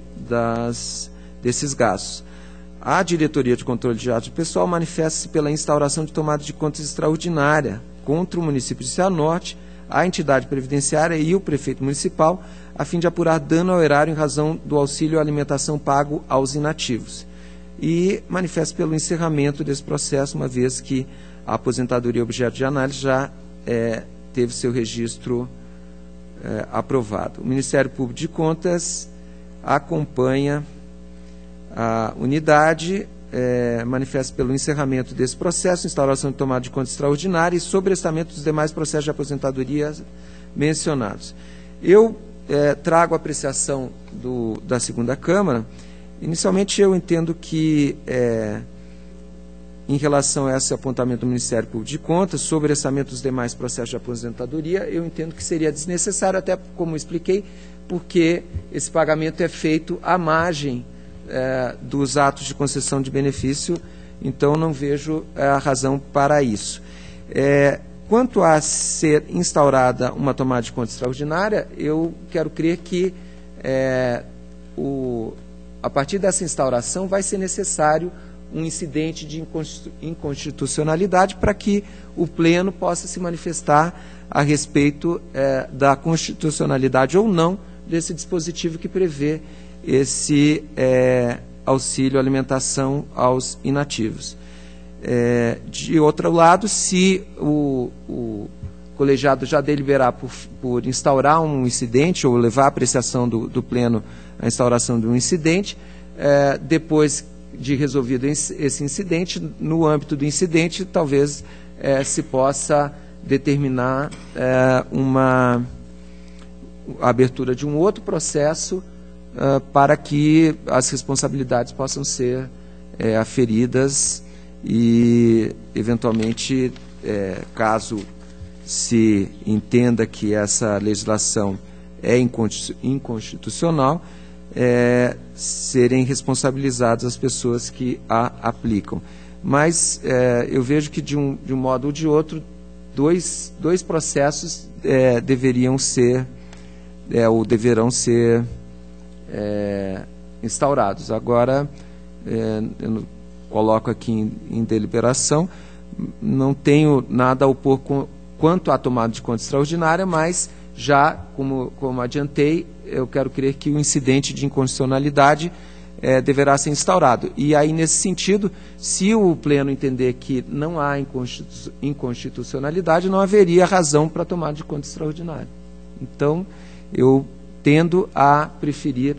desses gastos. A Diretoria de Controle de Atos Pessoal manifesta-se pela instauração de tomada de contas extraordinária contra o município de Cianorte, a entidade previdenciária e o prefeito municipal, a fim de apurar dano ao erário em razão do auxílio alimentação pago aos inativos. E manifesta pelo encerramento desse processo, uma vez que a aposentadoria objeto de análise já teve seu registro aprovado. O Ministério Público de Contas acompanha a unidade, manifesta pelo encerramento desse processo, instauração de tomada de conta extraordinária e sobrestamento dos demais processos de aposentadoria mencionados. Eu trago a apreciação da segunda Câmara. Inicialmente, eu entendo que, em relação a esse apontamento do Ministério Público de Contas, sobrestamento dos demais processos de aposentadoria, eu entendo que seria desnecessário, até como expliquei, porque esse pagamento é feito à margem dos atos de concessão de benefício, então não vejo a razão para isso. Quanto a ser instaurada uma tomada de conta extraordinária, eu quero crer que a partir dessa instauração vai ser necessário um incidente de inconstitucionalidade para que o Pleno possa se manifestar a respeito da constitucionalidade ou não desse dispositivo que prevê esse auxílio alimentação aos inativos. De outro lado, se o colegiado já deliberar por instaurar um incidente ou levar a apreciação do Pleno à instauração de um incidente, depois de resolvido esse incidente, no âmbito do incidente, talvez se possa determinar a abertura de um outro processo para que as responsabilidades possam ser aferidas e, eventualmente, caso se entenda que essa legislação é inconstitucional, serem responsabilizadas as pessoas que a aplicam. Mas eu vejo que, de um modo ou de outro, dois processos deveriam ser, ou deverão ser instaurados. Agora, eu coloco aqui em deliberação, não tenho nada a opor quanto à tomada de conta extraordinária, mas já, como adiantei, eu quero crer que o incidente de inconstitucionalidade deverá ser instaurado. E aí, nesse sentido, se o Pleno entender que não há inconstitucionalidade, não haveria razão para tomada de conta extraordinária. Então, eu tendo a preferir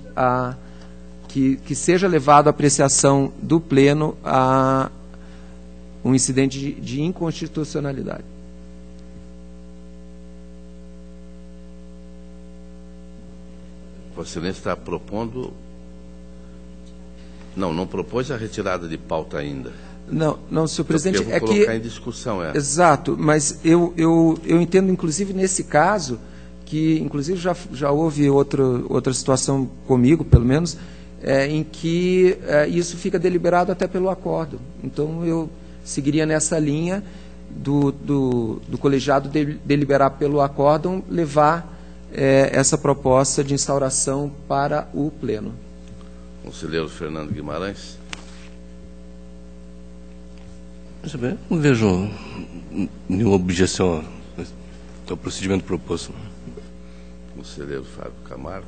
que seja levado à apreciação do Pleno a um incidente de inconstitucionalidade. Vossa Excelência está propondo... Não propôs a retirada de pauta ainda. Não, senhor presidente, eu vou colocar em discussão essa. Exato, mas eu entendo, inclusive, nesse caso, que, inclusive, já houve outra situação comigo, pelo menos, em que isso fica deliberado até pelo acordo. Então, eu seguiria nessa linha do colegiado deliberar pelo acórdão, levar essa proposta de instauração para o Pleno. Conselheiro Fernando Guimarães. Não vejo nenhuma objeção ao procedimento proposto. Conselheiro Fábio Camargo.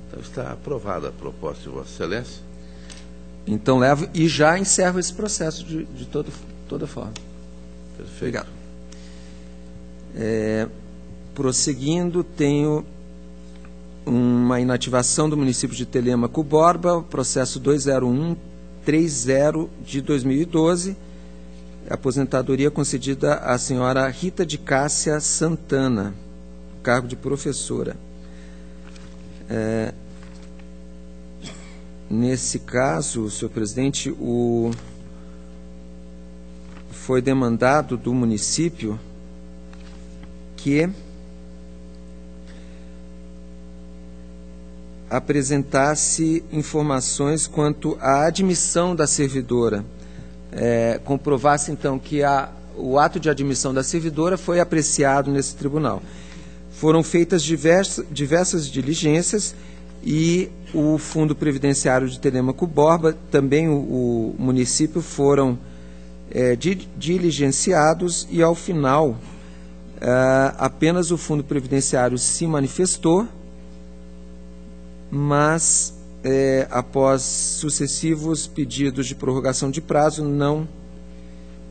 Então está aprovada a proposta de Vossa Excelência. Então levo e já encerro esse processo de toda forma. Perfeito. Obrigado. Prosseguindo, tenho uma inativação do município de Telêmaco Borba, processo 20130 de 2012, aposentadoria concedida à senhora Rita de Cássia Santana, cargo de professora. Nesse caso, senhor presidente, foi demandado do município que apresentasse informações quanto à admissão da servidora, comprovasse, então, que o ato de admissão da servidora foi apreciado nesse tribunal. foram feitas diversas diligências e o Fundo Previdenciário de Telêmaco Borba, também o município, foram diligenciados e, ao final, apenas o Fundo Previdenciário se manifestou, mas, após sucessivos pedidos de prorrogação de prazo, não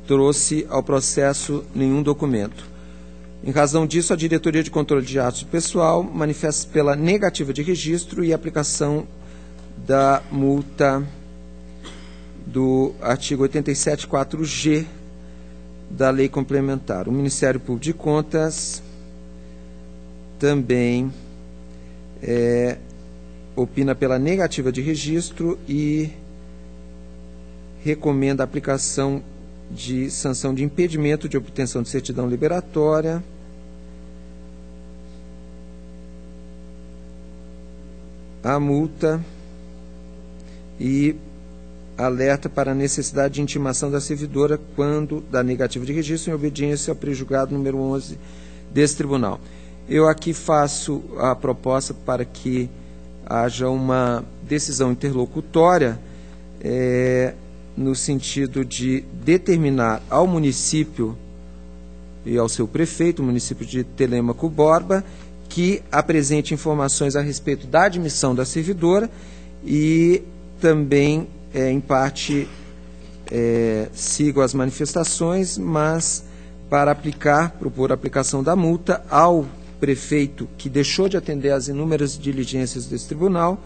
trouxe ao processo nenhum documento. Em razão disso, a Diretoria de Controle de Atos Pessoal manifesta pela negativa de registro e aplicação da multa do artigo 87.4G da Lei Complementar. O Ministério Público de Contas também opina pela negativa de registro e recomenda a aplicação de sanção de impedimento de obtenção de certidão liberatória, a multa e alerta para a necessidade de intimação da servidora quando da negativa de registro em obediência ao prejulgado número 11 desse tribunal. Eu aqui faço a proposta para que haja uma decisão interlocutória no sentido de determinar ao município e ao seu prefeito, o município de Telêmaco Borba, que apresente informações a respeito da admissão da servidora e também, em parte, sigo as manifestações, mas para propor a aplicação da multa ao prefeito que deixou de atender às inúmeras diligências desse tribunal,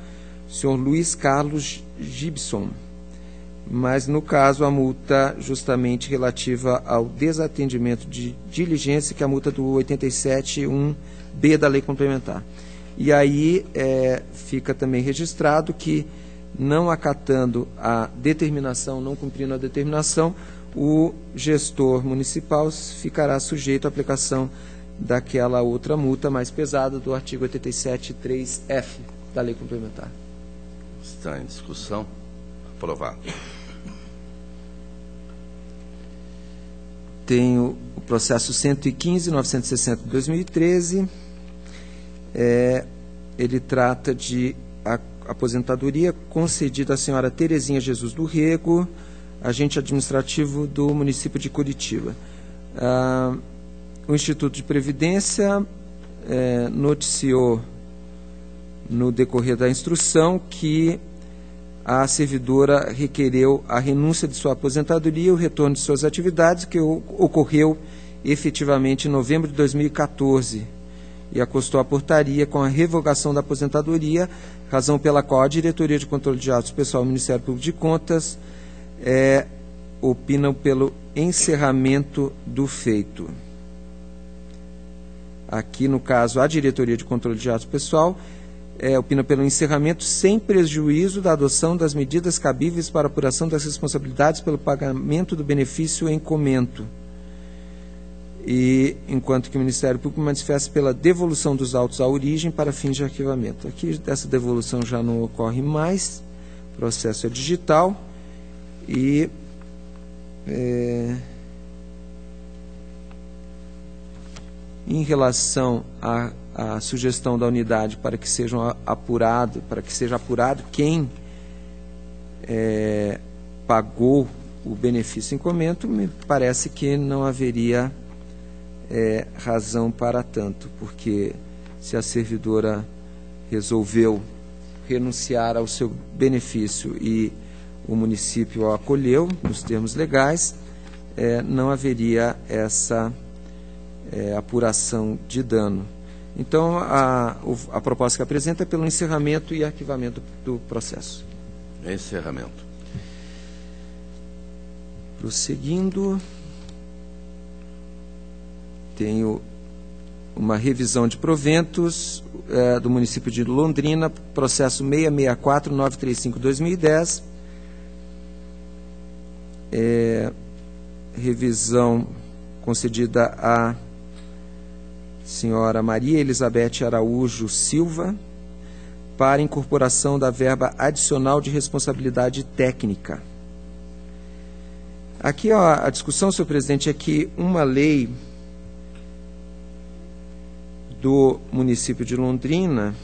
o senhor Luiz Carlos Gibson. Mas, no caso, a multa justamente relativa ao desatendimento de diligência, que é a multa do 87.1B da Lei Complementar. E aí fica também registrado que, não acatando a determinação, não cumprindo a determinação, o gestor municipal ficará sujeito à aplicação daquela outra multa mais pesada do artigo 87.3F da Lei Complementar. Está em discussão. Aprovado. Tenho o processo 115.960/2013. Ele trata de aposentadoria concedida à senhora Terezinha Jesus do Rego, agente administrativo do município de Curitiba. O Instituto de Previdência noticiou, no decorrer da instrução, que a servidora requereu a renúncia de sua aposentadoria e o retorno de suas atividades, que ocorreu efetivamente em novembro de 2014, e acostou a portaria com a revogação da aposentadoria, razão pela qual a Diretoria de Controle de Atos Pessoal do Ministério Público de Contas opinam pelo encerramento do feito. Aqui, no caso, a Diretoria de Controle de Atos Pessoal opina pelo encerramento sem prejuízo da adoção das medidas cabíveis para apuração das responsabilidades pelo pagamento do benefício em comento. E, enquanto que o Ministério Público manifesta pela devolução dos autos à origem para fins de arquivamento. Aqui, essa devolução já não ocorre mais, o processo é digital e em relação à sugestão da unidade para que seja apurado quem pagou o benefício em comento, me parece que não haveria razão para tanto, porque se a servidora resolveu renunciar ao seu benefício e o município o acolheu nos termos legais, não haveria essa apuração de dano. Então, a proposta que apresenta é pelo encerramento e arquivamento do processo. Encerramento. Prosseguindo, tenho uma revisão de proventos do município de Londrina, processo 664-935-2010. Revisão concedida à senhora Maria Elizabeth Araújo Silva para incorporação da verba adicional de responsabilidade técnica. Aqui a discussão, senhor presidente, é que uma lei do município de Londrina,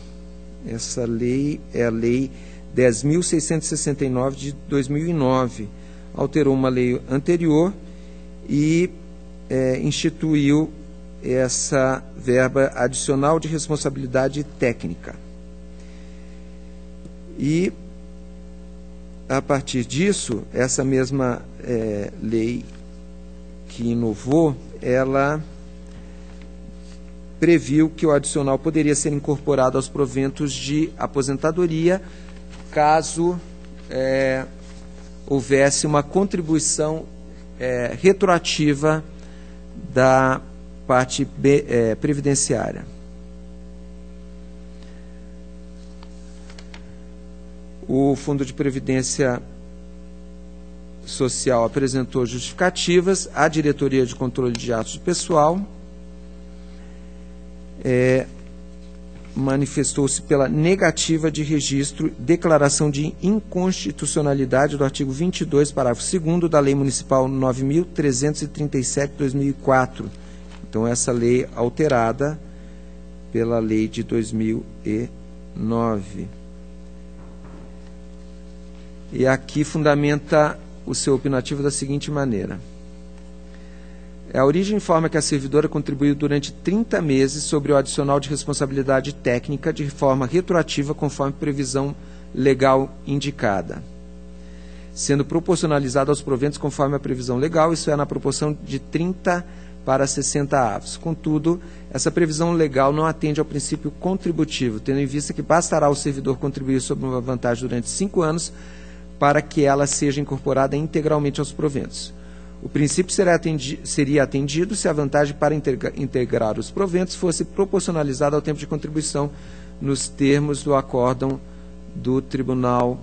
essa lei é a Lei 10.669 de 2009, alterou uma lei anterior e instituiu essa verba adicional de responsabilidade técnica. E, a partir disso, essa mesma lei que inovou, ela previu que o adicional poderia ser incorporado aos proventos de aposentadoria, caso houvesse uma contribuição retroativa da parte previdenciária. O Fundo de Previdência Social apresentou justificativas, a Diretoria de Controle de Atos de Pessoal manifestou-se pela negativa de registro, declaração de inconstitucionalidade do artigo 22, parágrafo 2º da Lei Municipal 9.337 de 2004. Então, essa lei alterada pela lei de 2009. E aqui fundamenta o seu opinativo da seguinte maneira. A origem informa que a servidora contribuiu durante 30 meses sobre o adicional de responsabilidade técnica de forma retroativa conforme previsão legal indicada, sendo proporcionalizado aos proventos conforme a previsão legal, isso é, na proporção de 30 para 60 avos. Contudo, essa previsão legal não atende ao princípio contributivo, tendo em vista que bastará ao servidor contribuir sobre uma vantagem durante 5 anos para que ela seja incorporada integralmente aos proventos. O princípio seria atendido se a vantagem para integrar os proventos fosse proporcionalizada ao tempo de contribuição nos termos do acórdão do tribunal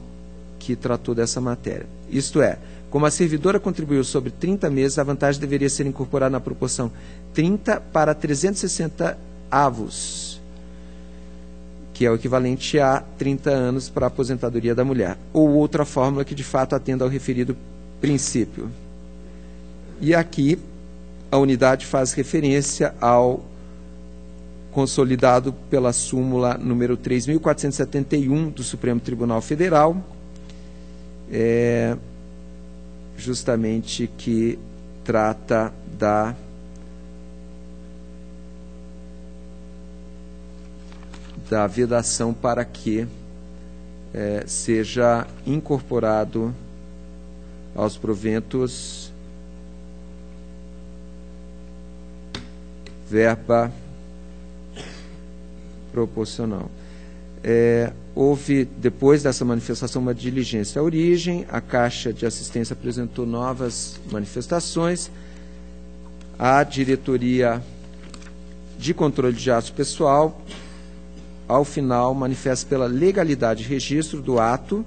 que tratou dessa matéria. Isto é, como a servidora contribuiu sobre 30 meses, a vantagem deveria ser incorporada na proporção 30 para 360 avos, que é o equivalente a 30 anos para a aposentadoria da mulher, ou outra fórmula que de fato atenda ao referido princípio. E aqui a unidade faz referência ao consolidado pela súmula número 3.471 do Supremo Tribunal Federal, justamente que trata da vedação para que seja incorporado aos proventos verba proporcional. Houve, depois dessa manifestação, uma diligência à origem, a Caixa de Assistência apresentou novas manifestações, a Diretoria de Controle de Atos Pessoal, ao final, manifesta pela legalidade de registro do ato,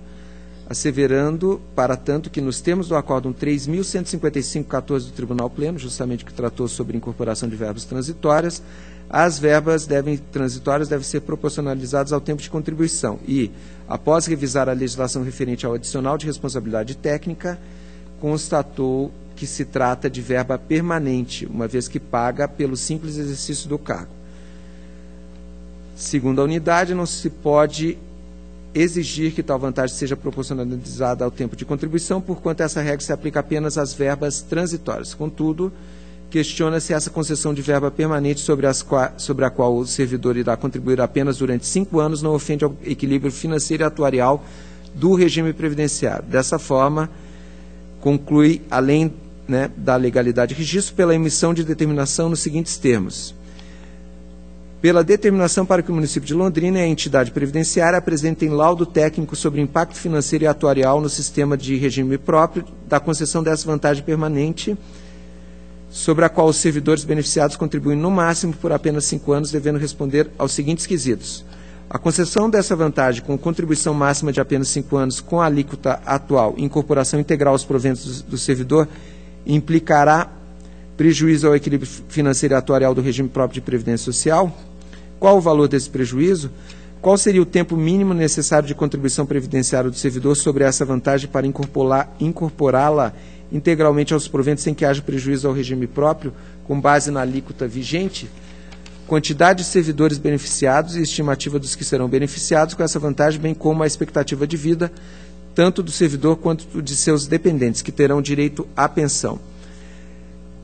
asseverando, para tanto, que nos termos do Acórdão 3.155/14 do Tribunal Pleno, justamente que tratou sobre incorporação de verbas transitórias, as verbas transitórias devem ser proporcionalizadas ao tempo de contribuição e, após revisar a legislação referente ao adicional de responsabilidade técnica, constatou que se trata de verba permanente, uma vez que paga pelo simples exercício do cargo. Segundo a unidade, não se pode exigir que tal vantagem seja proporcionalizada ao tempo de contribuição, porquanto essa regra se aplica apenas às verbas transitórias. Contudo, questiona-se essa concessão de verba permanente sobre a qual o servidor irá contribuir apenas durante 5 anos não ofende ao equilíbrio financeiro e atuarial do regime previdenciário. Dessa forma, conclui, além da legalidade de registro, pela emissão de determinação nos seguintes termos. Pela determinação para que o município de Londrina e a entidade previdenciária apresentem laudo técnico sobre o impacto financeiro e atuarial no sistema de regime próprio da concessão dessa vantagem permanente, sobre a qual os servidores beneficiados contribuem no máximo por apenas 5 anos, devendo responder aos seguintes quesitos. A concessão dessa vantagem com contribuição máxima de apenas 5 anos com a alíquota atual e incorporação integral aos proventos do servidor implicará prejuízo ao equilíbrio financeiro e atuarial do regime próprio de previdência social? Qual o valor desse prejuízo? Qual seria o tempo mínimo necessário de contribuição previdenciária do servidor sobre essa vantagem para incorporá-la integralmente aos proventos sem que haja prejuízo ao regime próprio, com base na alíquota vigente? quantidade de servidores beneficiados e estimativa dos que serão beneficiados com essa vantagem, bem como a expectativa de vida, tanto do servidor quanto de seus dependentes, que terão direito à pensão.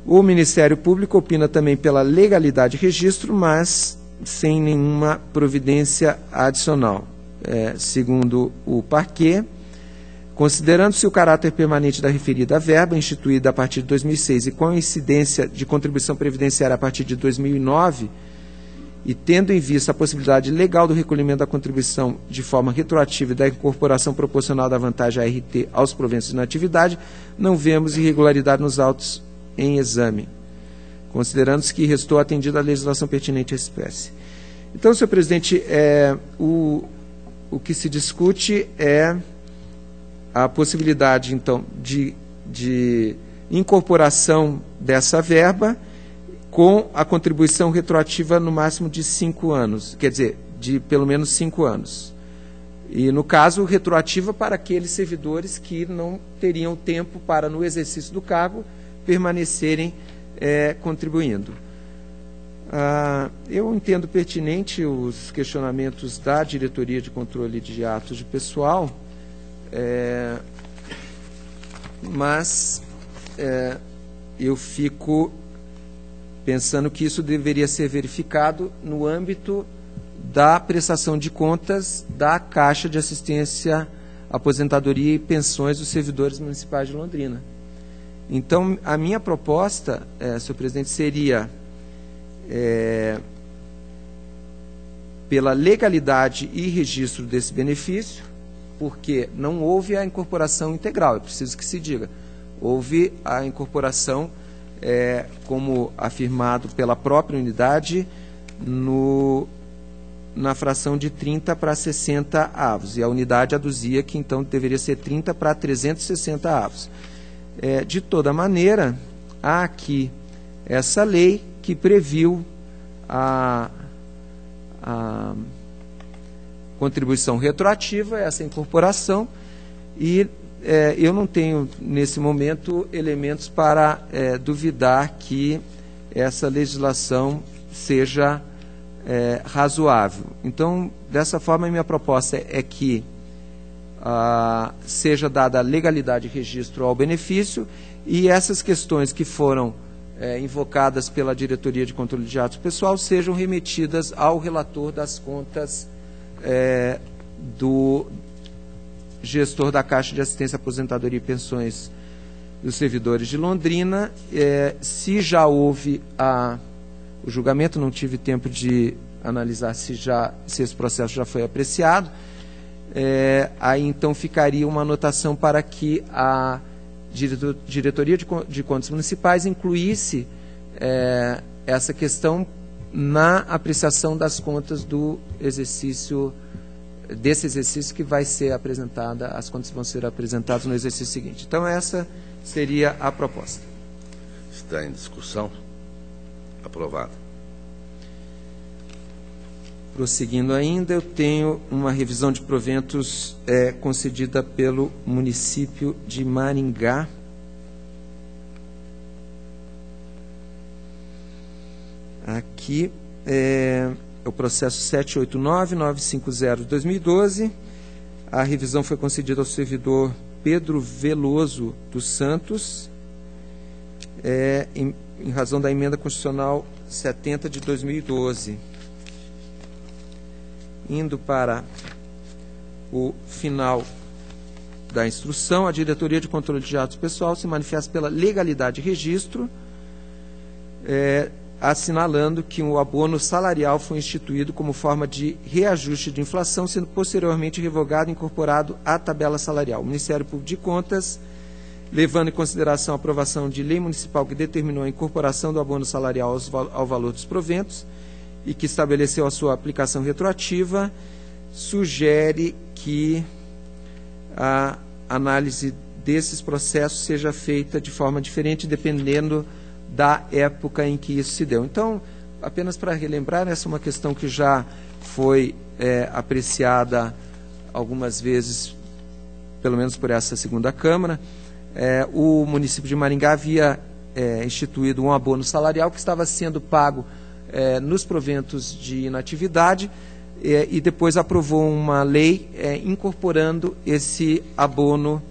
O Ministério Público opina também pela legalidade de registro, mas sem nenhuma providência adicional. Segundo o parquê, considerando-se o caráter permanente da referida verba, instituída a partir de 2006 e com a incidência de contribuição previdenciária a partir de 2009, e tendo em vista a possibilidade legal do recolhimento da contribuição de forma retroativa e da incorporação proporcional da vantagem ART aos proventos de inatividade, não vemos irregularidade nos autos em exame, considerando-se que restou atendida a legislação pertinente à espécie. Então, senhor presidente, o que se discute é a possibilidade, então, de incorporação dessa verba com a contribuição retroativa no máximo de 5 anos, quer dizer, de pelo menos 5 anos. E, no caso, retroativa para aqueles servidores que não teriam tempo para, no exercício do cargo, permanecerem contribuindo. Eu entendo pertinente os questionamentos da Diretoria de Controle de Atos de Pessoal, mas eu fico pensando que isso deveria ser verificado no âmbito da prestação de contas da Caixa de Assistência, Aposentadoria e Pensões dos Servidores Municipais de Londrina. Então, a minha proposta, senhor presidente, seria, pela legalidade e registro desse benefício, porque não houve a incorporação integral, é preciso que se diga. Houve a incorporação, como afirmado pela própria unidade, na fração de 30 para 60 avos, e a unidade aduzia que então deveria ser 30 para 360 avos. De toda maneira, há aqui essa lei que previu a contribuição retroativa, essa incorporação, e eu não tenho, nesse momento, elementos para duvidar que essa legislação seja razoável. Então, dessa forma, a minha proposta é que seja dada legalidade e registro ao benefício, e essas questões que foram invocadas pela Diretoria de Controle de Atos Pessoal sejam remetidas ao relator das contas do gestor da Caixa de Assistência, Aposentadoria e Pensões dos Servidores de Londrina. Se já houve o julgamento, não tive tempo de analisar se esse processo já foi apreciado, aí então ficaria uma anotação para que a Diretoria de Contas Municipais incluísse essa questão na apreciação das contas desse exercício que vai ser apresentada, as contas vão ser apresentadas no exercício seguinte. Então, essa seria a proposta. Está em discussão? Aprovado. Prosseguindo ainda, eu tenho uma revisão de proventos concedida pelo município de Maringá. Aqui o processo 789-950 de 2012. A revisão foi concedida ao servidor Pedro Veloso dos Santos, em razão da emenda constitucional 70 de 2012. Indo para o final da instrução, a Diretoria de Controle de Atos Pessoal se manifesta pela legalidade de registro, assinalando que o abono salarial foi instituído como forma de reajuste de inflação, sendo posteriormente revogado e incorporado à tabela salarial. O Ministério Público de Contas, levando em consideração a aprovação de lei municipal que determinou a incorporação do abono salarial ao valor dos proventos e que estabeleceu a sua aplicação retroativa, sugere que a análise desses processos seja feita de forma diferente, dependendo da época em que isso se deu. Então, apenas para relembrar, essa é uma questão que já foi apreciada algumas vezes, pelo menos por essa segunda Câmara. O município de Maringá havia instituído um abono salarial que estava sendo pago nos proventos de inatividade, e depois aprovou uma lei incorporando esse abono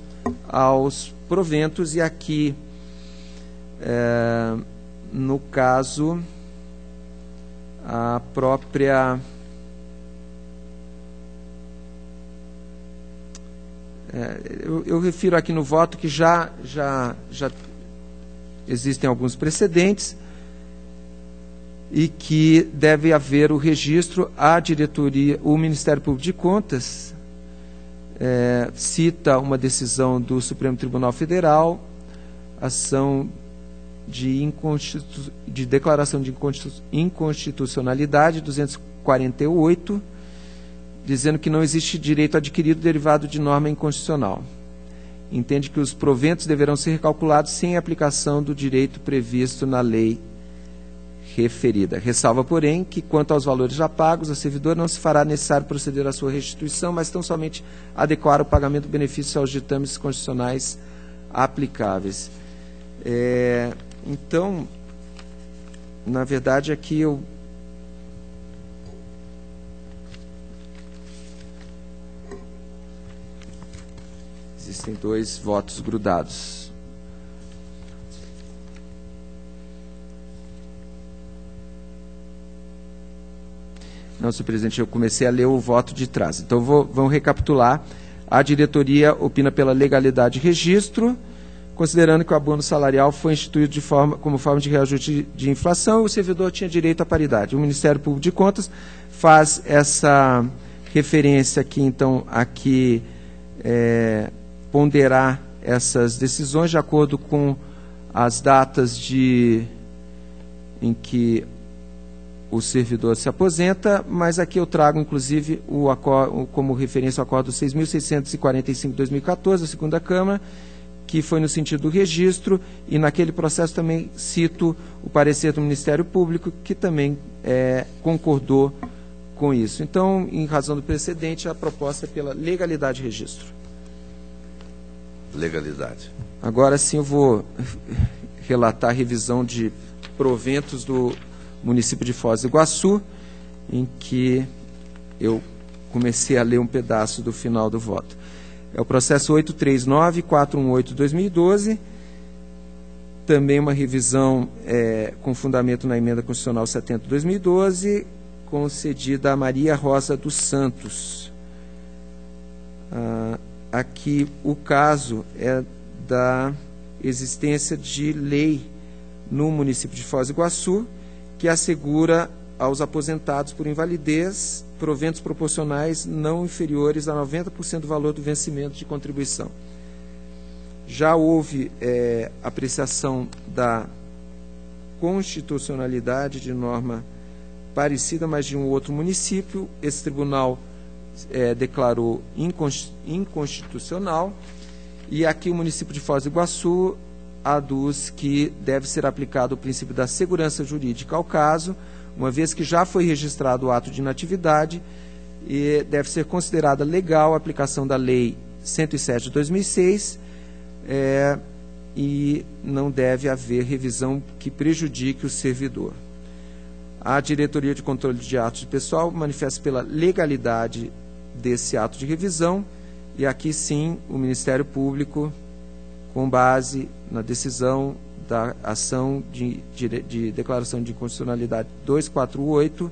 aos proventos, e aqui, no caso, a própria... eu refiro aqui no voto que já existem alguns precedentes e que deve haver o registro. A diretoria, o Ministério Público de Contas cita uma decisão do Supremo Tribunal Federal, ação de declaração de inconstitucionalidade 248, dizendo que não existe direito adquirido derivado de norma inconstitucional. Entende que os proventos deverão ser recalculados sem aplicação do direito previsto na lei referida. Ressalva, porém, que quanto aos valores já pagos ao servidor, não se fará necessário proceder à sua restituição, mas tão somente adequar o pagamento do benefício aos ditames constitucionais aplicáveis. Então, na verdade, aqui eu... Existem dois votos grudados. Não, senhor presidente, eu comecei a ler o voto de trás. Então, vamos recapitular. A diretoria opina pela legalidade de registro, considerando que o abono salarial foi instituído como forma de reajuste de inflação e o servidor tinha direito à paridade. O Ministério Público de Contas faz essa referência aqui, então, aqui... ponderar essas decisões de acordo com as datas em que o servidor se aposenta, mas aqui eu trago, inclusive, como referência o acordo 6.645 de 2014, da segunda Câmara, que foi no sentido do registro, e naquele processo também cito o parecer do Ministério Público, que também concordou com isso. Então, em razão do precedente, a proposta é pela legalidade de registro. Legalidade. Agora sim eu vou relatar a revisão de proventos do município de Foz do Iguaçu, em que eu comecei a ler um pedaço do final do voto. É o processo 839-418-2012, também uma revisão com fundamento na emenda constitucional 70-2012, concedida a Maria Rosa dos Santos. Aqui o caso é da existência de lei no município de Foz do Iguaçu que assegura aos aposentados por invalidez proventos proporcionais não inferiores a 90% do valor do vencimento de contribuição. Já houve apreciação da constitucionalidade de norma parecida, mas de um outro município. Esse tribunal declarou inconstitucional, e aqui o município de Foz do Iguaçu aduz que deve ser aplicado o princípio da segurança jurídica ao caso, uma vez que já foi registrado o ato de inatividade, e deve ser considerada legal a aplicação da Lei 107 de 2006, e não deve haver revisão que prejudique o servidor. A Diretoria de Controle de Atos de Pessoal manifesta pela legalidade desse ato de revisão, e aqui sim o Ministério Público, com base na decisão da ação de declaração de inconstitucionalidade 248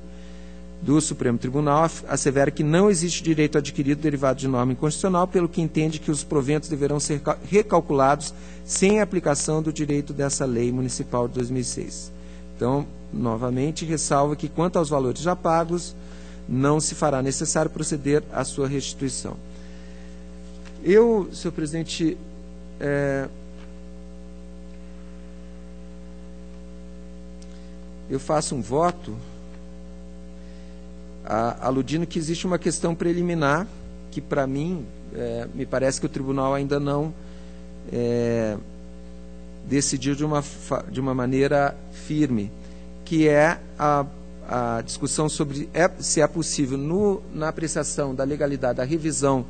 do Supremo Tribunal, assevera que não existe direito adquirido derivado de norma inconstitucional, pelo que entende que os proventos deverão ser recalculados sem aplicação do direito dessa lei municipal de 2006. Então, novamente, ressalva que, quanto aos valores já pagos, não se fará necessário proceder à sua restituição. Eu, senhor presidente, eu faço um voto aludindo que existe uma questão preliminar que, para mim, me parece que o tribunal ainda não decidiu de uma maneira firme, que é a discussão sobre se é possível, na apreciação da legalidade, da revisão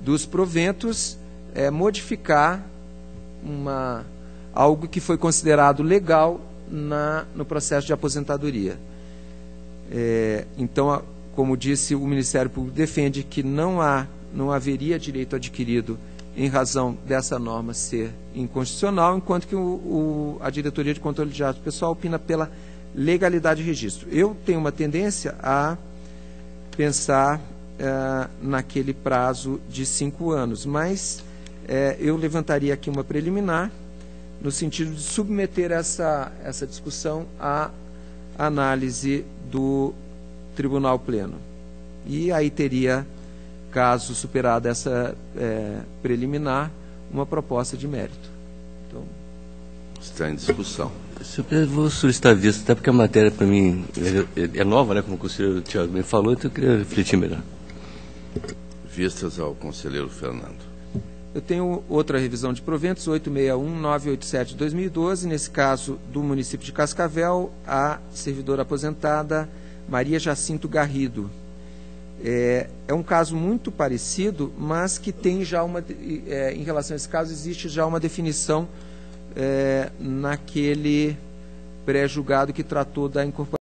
dos proventos, modificar algo que foi considerado legal no processo de aposentadoria. Então, como disse, o Ministério Público defende que não haveria direito adquirido em razão dessa norma ser inconstitucional, enquanto que a Diretoria de Controle de Atos Pessoal opina pela legalidade de registro. Eu tenho uma tendência a pensar naquele prazo de 5 anos, mas eu levantaria aqui uma preliminar no sentido de submeter essa discussão à análise do Tribunal Pleno. E aí teria, caso superada essa preliminar, uma proposta de mérito. Então, está em discussão. Senhor presidente, vou solicitar vista, até porque a matéria para mim é nova, né, como o conselheiro Tiago bem falou, então eu queria refletir melhor. Vistas ao conselheiro Fernando. Eu tenho outra revisão de proventos, 861-987-2012, nesse caso do município de Cascavel, a servidora aposentada Maria Jacinto Garrido. É um caso muito parecido, mas que tem já em relação a esse caso, existe já uma definição naquele pré-julgado que tratou da incorporação